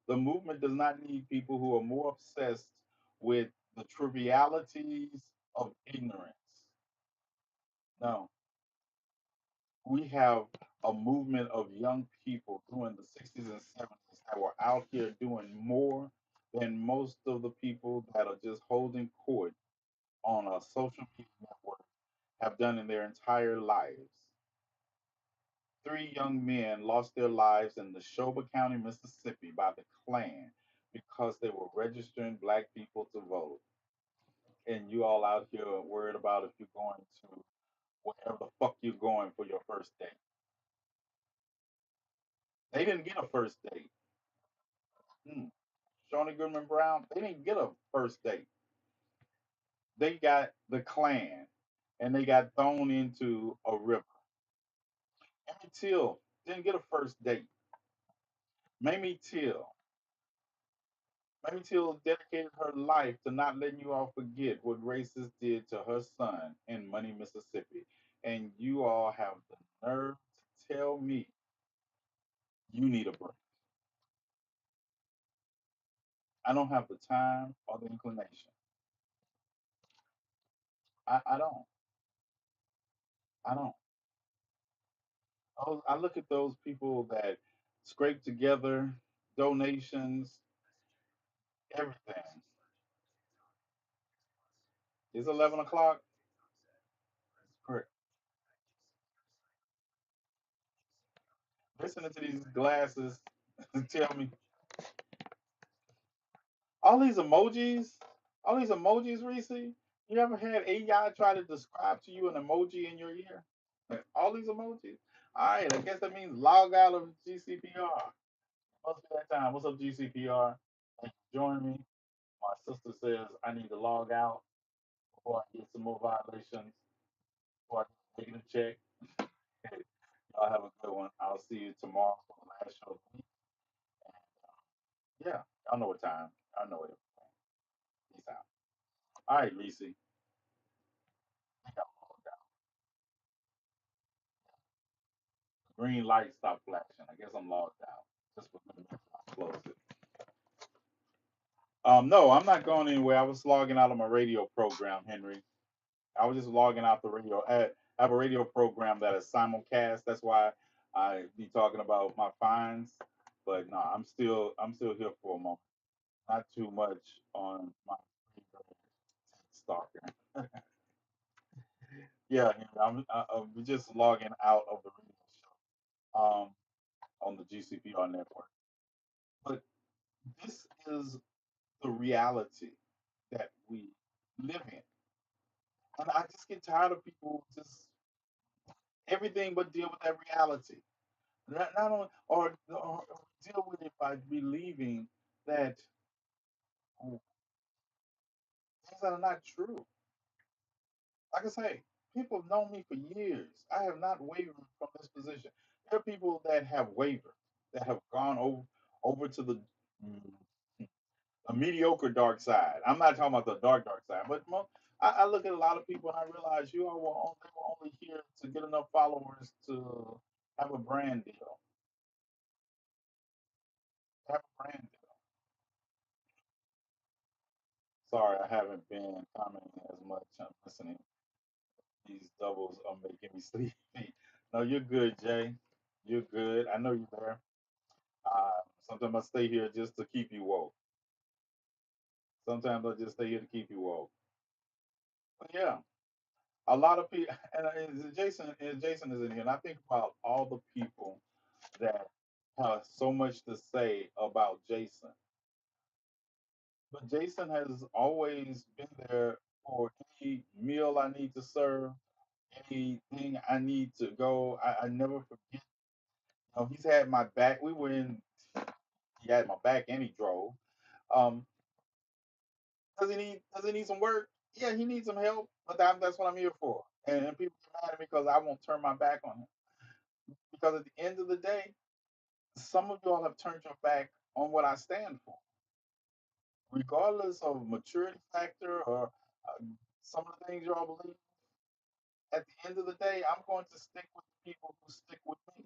The movement does not need people who are more obsessed with the trivialities of ignorance. No, we have a movement of young people during the 60s and 70s that were out here doing more than most of the people that are just holding court on a social media network have done in their entire lives. Three young men lost their lives in Neshoba County, Mississippi by the Klan because they were registering black people to vote. And you all out here are worried about if you're going to wherever the fuck you're going for your first date. They didn't get a first date. Hmm. Shawnee Goodman Brown, they didn't get a first date. They got the Klan and they got thrown into a river. Emmett Till didn't get a first date. Mamie Till Mamie Till dedicated her life to not letting you all forget what racists did to her son in Money, Mississippi. And you all have the nerve to tell me you need a break. I don't have the time or the inclination. I don't. I don't. I look at those people that scrape together donations, everything. It's 11 o'clock. Correct. Listening to these glasses tell me all these emojis, all these emojis, Reese. You ever had AI try to describe to you an emoji in your ear? All these emojis. All right, I guess that means log out of GCPR. Must be that time. What's up, GCPR? Thanks for joining me. My sister says I need to log out before I get some more violations, before I get a negative check. Y'all have a good one. I'll see you tomorrow for the last show of the week. Yeah, y'all know what time. I know it. Peace out. All right, Reese. I think I'm logged out. Green light stopped flashing. I guess I'm logged out. Just for a minute. I'll close it. No, I'm not going anywhere. I was logging out of my radio program, Henry. I was just logging out the radio. I have a radio program that is simulcast. That's why I be talking about my fines. But no, I'm still here for a moment. Not too much on my stalker. Yeah, Henry, I'm just logging out of the radio show on the GCPR network. But this is the reality that we live in. And I just get tired of people just everything but deal with that reality. Not only or deal with it by believing that things that are not true. Like I say, people have known me for years. I have not wavered from this position. There are people that have wavered, that have gone over to mm, the mediocre dark side. I'm not talking about the dark side, but I look at a lot of people and I realize you all were only here to get enough followers to have a brand deal. Have a brand deal. Sorry, I haven't been commenting as much. I'm listening. These doubles are making me sleepy. No, you're good, Jay. You're good. I know you're there. Sometimes I stay here just to keep you woke. Sometimes I just stay here to keep you woke. But yeah, a lot of people, and Jason is in here, and I think about all the people that have so much to say about Jason. But Jason has always been there for any meal I need to serve, anything I need to go. I never forget. He's had my back. He had my back and he drove. Um, does he need some work? Yeah, he needs some help, but that's what I'm here for. And people get mad at me because I won't turn my back on him. Because at the end of the day, some of y'all have turned your back on what I stand for, regardless of maturity factor or some of the things y'all believe. At the end of the day, I'm going to stick with the people who stick with me.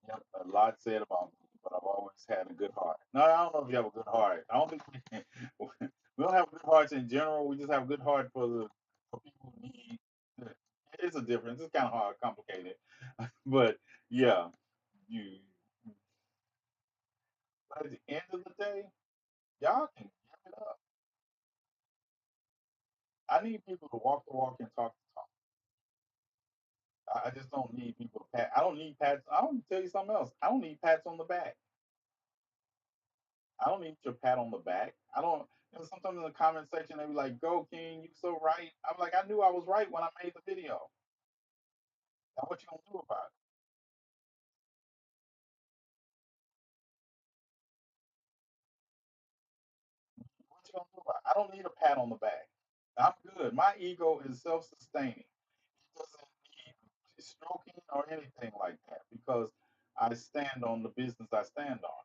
Yep, a lot said about me, but I've always had a good heart. No, I don't know if you have a good heart. I don't think we don't have good hearts in general. We just have a good heart for people who need. It's a difference. It's kind of hard, complicated, but yeah, you. But at the end of the day, y'all can give it up. I need people to walk the walk and talk the talk. I just don't need people to pat. I don't need pats. I don't tell you something else. I don't need pats on the back. I don't need your pat on the back. I don't. Sometimes in the comment section they be like, "Go King, you so right." I'm like, I knew I was right when I made the video. Now what you gonna do about it? What you gonna do about it? I don't need a pat on the back. I'm good. My ego is self-sustaining. It doesn't need stroking or anything like that because I stand on the business I stand on.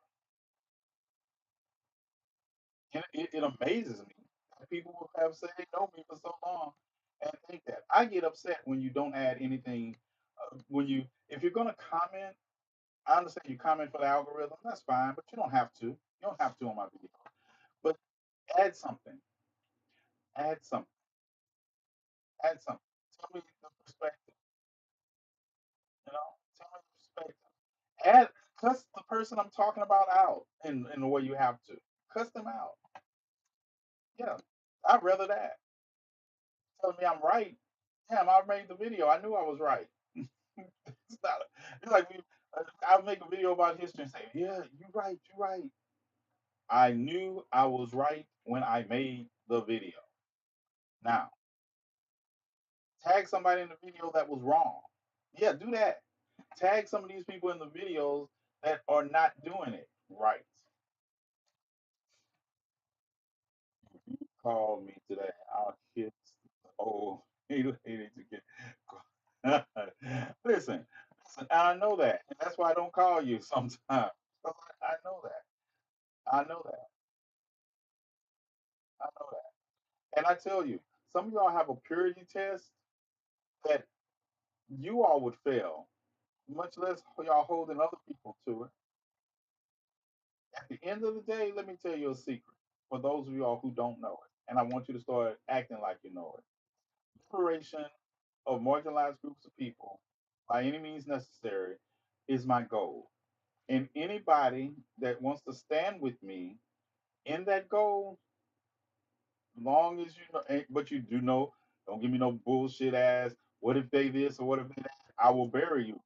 And it amazes me that people who have said they know me for so long and think that. I get upset when you don't add anything. If you're gonna comment, I understand you comment for the algorithm. That's fine, but you don't have to. You don't have to on my video. But add something. Add something. Add something. Tell me the perspective. Tell me the perspective. Add cuss the person I'm talking about out in the way you have to. Cuss them out. Yeah, I'd rather that. Telling me I'm right. Damn, I made the video. I knew I was right. It's not. It's like I'll make a video about history and say, "Yeah, you're right. You're right." I knew I was right when I made the video. Now, tag somebody in the video that was wrong. Yeah, do that. Tag some of these people in the videos that are not doing it right. Call me today. I'll hit. Oh, he needs to get. listen, listen. I know that, and that's why I don't call you sometimes. I know that. I know that. I know that. And I tell you, some of y'all have a purity test that you all would fail, much less y'all holding other people to it. At the end of the day, let me tell you a secret for those of y'all who don't know it, and I want you to start acting like you know it. Liberation of marginalized groups of people by any means necessary is my goal. And anybody that wants to stand with me in that goal, long as you know, but you do know, don't give me no bullshit ass. What if they this or what if they that? I will bury you.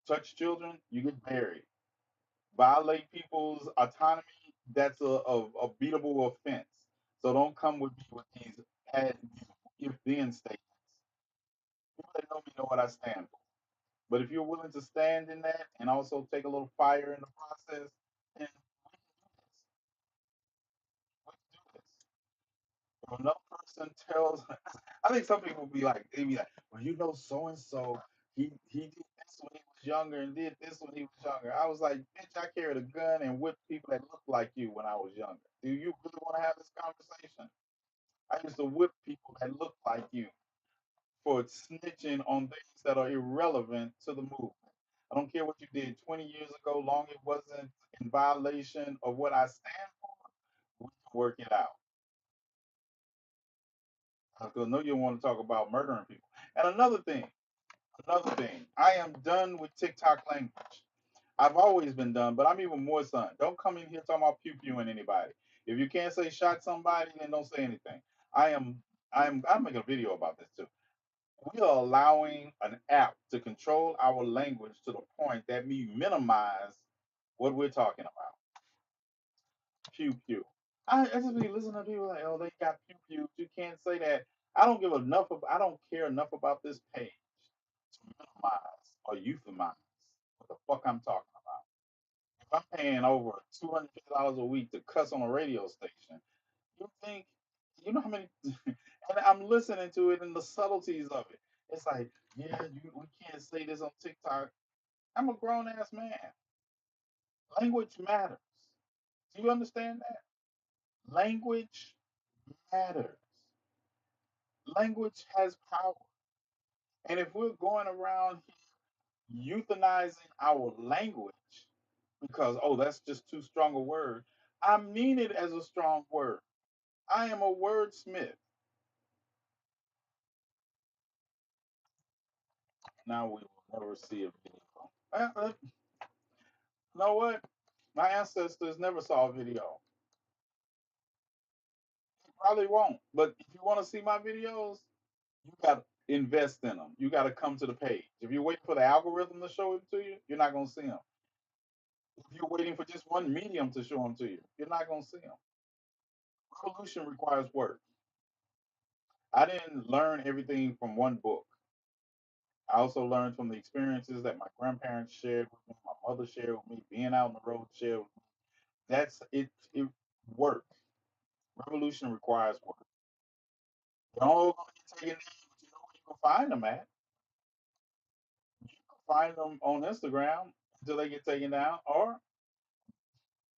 Touch children, you get buried. Violate people's autonomy, that's a beatable offense. So don't come with me with these if then statements. People that know me know what I stand for. But if you're willing to stand in that and also take a little fire in the process, then we can do this. If another person tells, I think some people they be like, well, you know, so and so, he did this when he was younger and did this when he was younger. I was like, bitch, I carried a gun and whipped people that looked like you when I was younger. Do you really want to have this conversation? I used to whip people that looked like you for snitching on things that are irrelevant to the movement. I don't care what you did 20 years ago, long it wasn't in violation of what I stand for. We can work it out. Because I know you want to talk about murdering people. And another thing, I am done with TikTok language. I've always been done, but I'm even more son. Don't come in here talking about pew pewing anybody. If you can't say shot somebody, then don't say anything. I am I'm making a video about this too. We are allowing an app to control our language to the point that we minimize what we're talking about. Pew pew. I just be listening to people like, oh, they got pew pew. You can't say that. I don't care enough about this page to minimize or euphemize what the fuck I'm talking about. If I'm paying over $250 a week to cuss on a radio station, you think you know how many and I'm listening to it and the subtleties of it. It's like, yeah, we can't say this on TikTok. I'm a grown ass man. Language matters. Do you understand that? Language matters. Language has power. And if we're going around euthanizing our language because, oh, that's just too strong a word, I mean it as a strong word. I am a wordsmith. Now we will never see a video. You know what? My ancestors never saw a video. Probably won't. But if you want to see my videos, you got to invest in them. You got to come to the page. If you're waiting for the algorithm to show it to you, you're not going to see them. If you're waiting for just one medium to show them to you, you're not going to see them. Revolution requires work. I didn't learn everything from one book. I also learned from the experiences that my grandparents shared with me, my mother shared with me, being out on the road shared with me. That's it. It work. Revolution requires work. They're all going to get taken down, but you know where you can find them at? You can find them on Instagram until they get taken down. Or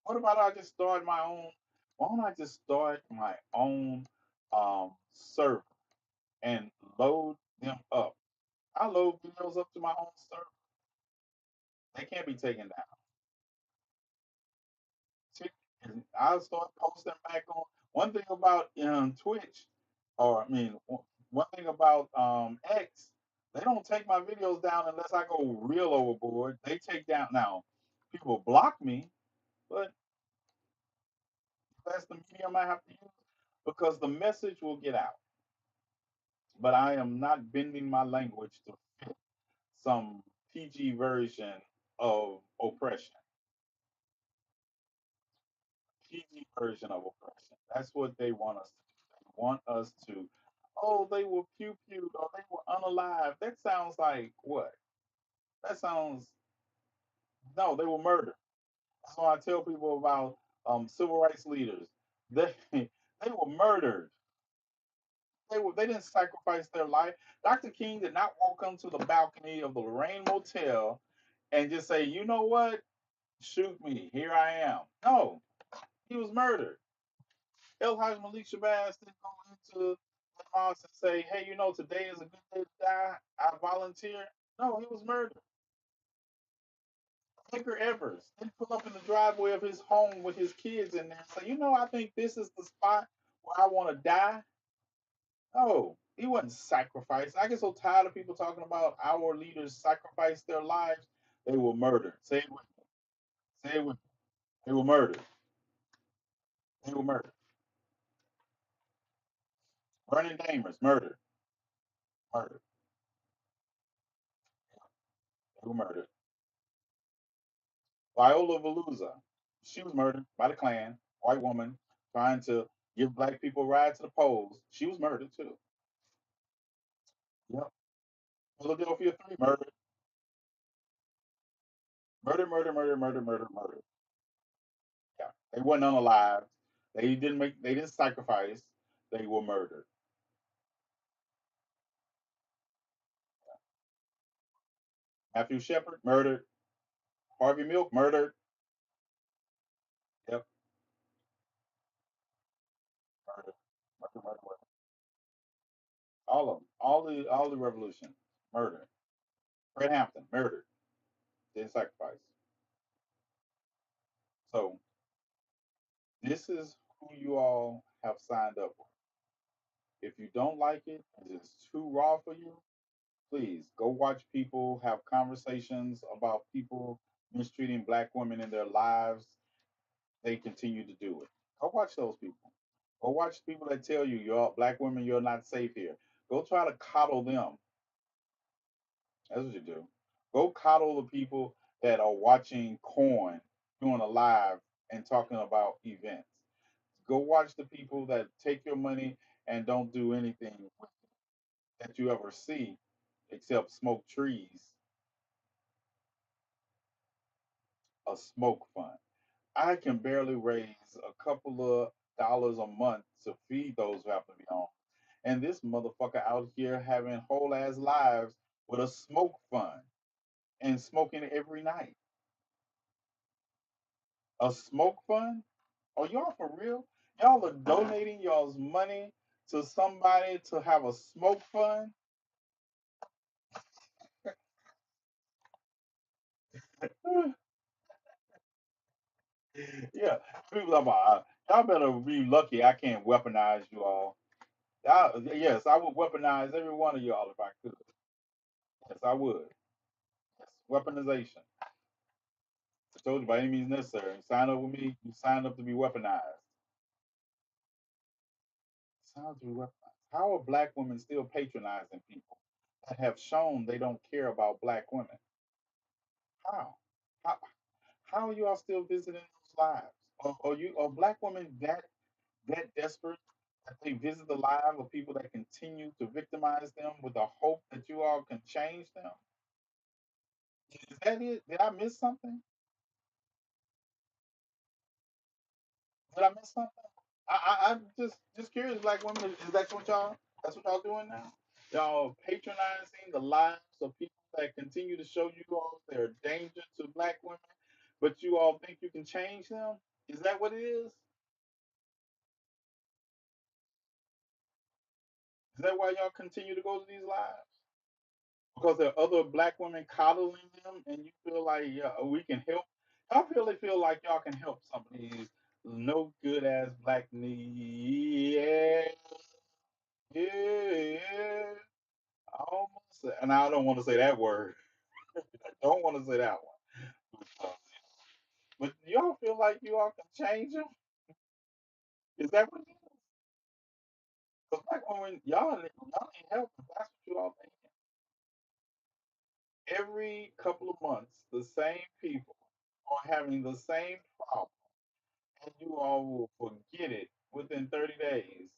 what about I just start my own? Why don't I just start my own server and load them up? I load videos up to my own server. They can't be taken down. And I'll start posting back on. One thing about Twitch, or I mean, one thing about X, they don't take my videos down unless I go real overboard. They take down now. People block me, but that's the medium I have to use because the message will get out. But I am not bending my language to fit some PG version of oppression. PG version of oppression. That's what they want us to do. They want us to, oh, they were pew pewed or they were unalive. That sounds like what? That sounds, no, they were murdered. That's why I tell people about civil rights leaders. They were murdered. They didn't sacrifice their life. Dr. King did not walk onto the balcony of the Lorraine Motel and just say, you know what? Shoot me. Here I am. No, he was murdered. El Haj Malik Shabazz didn't go into the mosque and say, hey, you know, today is a good day to die. I volunteer. No, he was murdered. Edgar Evers didn't pull up in the driveway of his home with his kids in there and say, you know, I think this is the spot where I want to die. No, he wasn't sacrificed. I get so tired of people talking about our leaders sacrificed their lives. They were murdered. Say it with me. Say it with me. They were murdered. They were murdered. Vernon Damers, murdered. Murdered. They were murdered. Viola Veluza, she was murdered by the Klan, white woman, trying to give black people a ride to the polls. She was murdered too. Yep. Philadelphia 3, murdered. Murder, murder, murder, murder, murder, murder. Yeah. They wasn't unalive. They didn't sacrifice. They were murdered. Matthew Shepard, murdered. Harvey Milk, murdered. Yep, murdered. Murder, murder, murder. All of them. All the revolution, murdered. Fred Hampton, murdered. Didn't sacrifice. So this is who you all have signed up for. If you don't like it, it's too raw for you, please go watch people have conversations about people mistreating black women in their lives. They continue to do it. Go watch those people. Go watch people that tell you you're black women, you're not safe here. Go try to coddle them. That's what you do. Go coddle the people that are watching Corn doing a live and talking about events. Go watch the people that take your money and don't do anything that you ever see except smoke trees, a smoke fund. I can barely raise a couple of dollars a month to feed those who have to be home. And this motherfucker out here having whole ass lives with a smoke fund and smoking every night. A smoke fund? Are y'all for real? Y'all are donating y'all's money to somebody to have a smoke fund? Yeah. People are about, y'all better be lucky I can't weaponize you all. Yes, I would weaponize every one of y'all if I could. Yes, I would. Yes, weaponization. I told you by any means necessary. You sign up with me, you sign up to be weaponized. Sign up to be weaponized. How are black women still patronizing people that have shown they don't care about black women? How? How, how are you all still visiting those lives? Are black women that desperate that they visit the lives of people that continue to victimize them with the hope that you all can change them? Is that it? Did I miss something? Did I miss something? I'm just curious, black women. Is that what y'all? That's what y'all doing now? Y'all patronizing the lives of people that continue to show you all their danger to black women, but you all think you can change them? Is that what it is? Is that why y'all continue to go to these lives? Because there are other black women coddling them, and you feel like yeah, we can help. I really feel like y'all can help some of these no good ass black needs. Yeah, yeah. I almost, and I don't want to say that word. I don't want to say that one. But y'all feel like you all can change them? Is that what it is? Because black women, y'all need help. If that's what you all think. Every couple of months, the same people are having the same problem, and you all will forget it within 30 days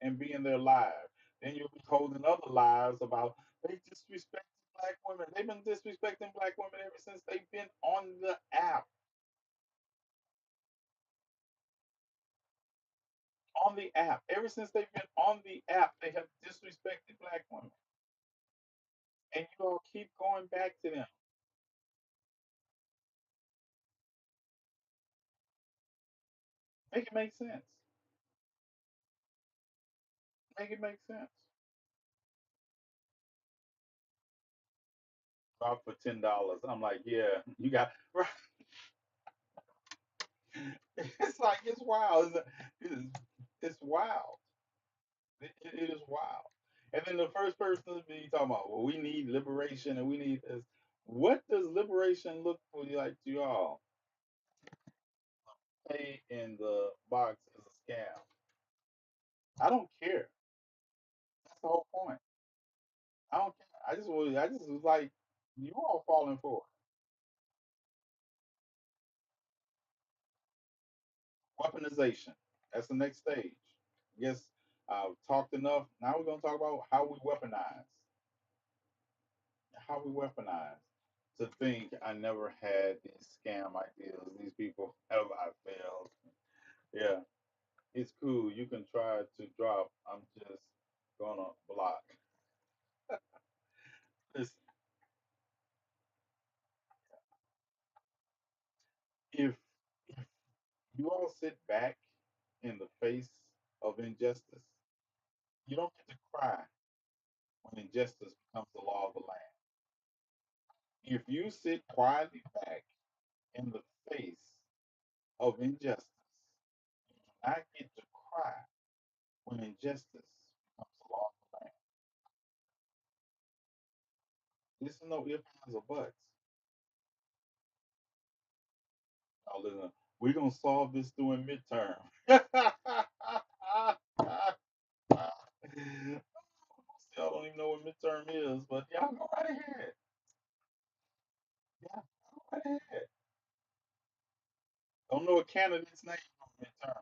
and be in their lives. Then you'll be holding other lives about they disrespected black women. They've been disrespecting black women ever since they've been on the app. On the app. Ever since they've been on the app, they have disrespected black women. And you all keep going back to them. Make it make sense. Make it make sense. Drop for $10. I'm like, yeah, you got right. It's like it's wild. It's wild. It is wild. And then the first person to be talking about, well, we need liberation and we need this. What does liberation look for you like to y'all? Pay in the box is a scam. I don't care. That's the whole point. I don't care. I just was like, you all falling for it. Weaponization. That's the next stage. Yes, I've talked enough. Now we're gonna talk about how we weaponize. How we weaponize. To think I never had these scam ideas. These people have I failed. Yeah. It's cool. You can try to drop. I'm just gonna block. Listen, if if you all sit back in the face of injustice, you don't get to cry when injustice becomes the law of the land. If you sit quietly back in the face of injustice, you do not get to cry when injustice becomes the law of the land. This is no ifs, ands, or buts. Now, listen, we're gonna solve this during midterm. Still don't even know what midterm is, but y'all go right ahead. Yeah, go right ahead. Don't know a candidate's name on midterm.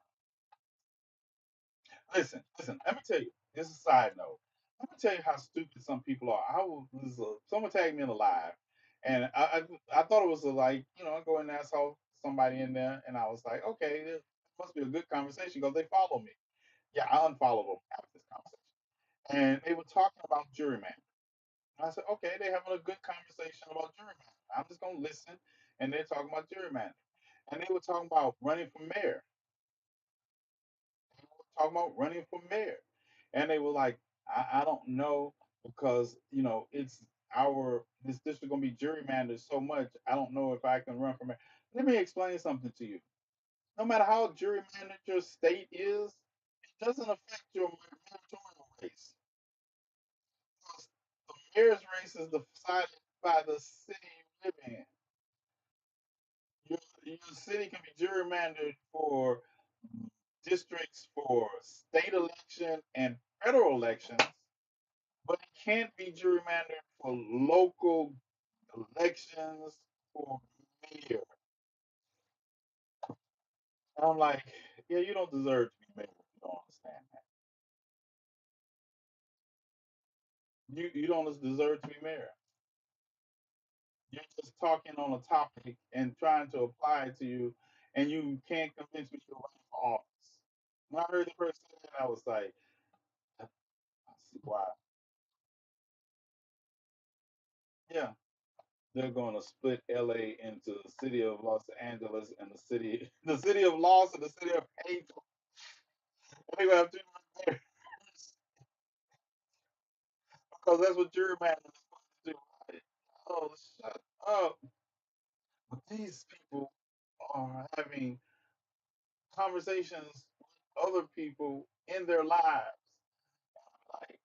Listen. Let me tell you. This is a side note. Let me tell you how stupid some people are. Someone tagged me in a live, and I thought it was like I go in there, I saw somebody in there, and I was like, okay, this must be a good conversation because they follow me. Yeah, I unfollowed them after this conversation, and they were talking about juryman. I said, okay, they're having a good conversation about juryman. I'm just gonna listen, and they're talking about juryman, and they were talking about running for mayor, talking about running for mayor. And they were like, I don't know because, it's this district going to be gerrymandered so much. I don't know if I can run for mayor. Let me explain something to you. No matter how gerrymandered your state is, it doesn't affect your mayoral race. Because the mayor's race is decided by the city you live in. Your city can be gerrymandered for districts for state election and federal elections, but it can't be gerrymandered for local elections for mayor. And I'm like, yeah, you don't deserve to be mayor if you don't understand that. You don't deserve to be mayor. You're just talking on a topic and trying to apply it to you, and you can't convince me you're running for office. When I heard the person say that, I was like, I see why. Yeah, they're going to split LA into the city of Los Angeles and the city of Los and the city of Angel. They're going to have two different mayors because that's what gerrymandering is supposed to do. Right? Oh, shut up. But these people are having conversations with other people in their lives. Like,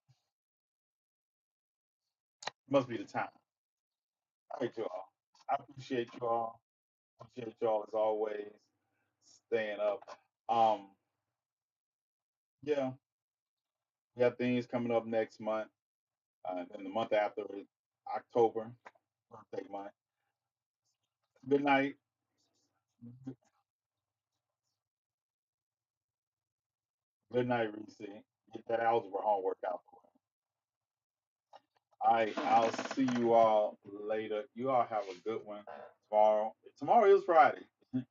must be the time. All right, y'all. I appreciate y'all. Appreciate y'all as always. Staying up. Um, yeah, we have things coming up next month. And the month after is October, birthday month. Good night. Good night, Reese. Get that algebra homework out for him. All right, I'll see you all later. You all have a good one tomorrow. Tomorrow is Friday.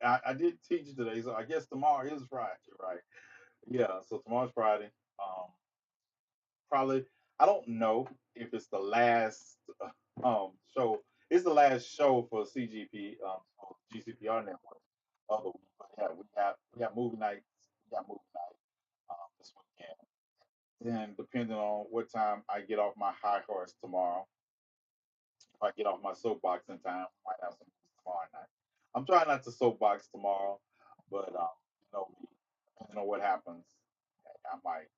I did teach today, so I guess tomorrow is Friday, right? Yeah, so tomorrow's Friday. Um, Probably, I don't know if it's the last show. It's the last show for CGP for GCPR network of the week. But yeah, we got movie nights. We got movie night this weekend. Then depending on what time I get off my high horse tomorrow, if I get off my soapbox in time, I might have some movies tomorrow night. I'm trying not to soapbox tomorrow, but depending on what happens, I might.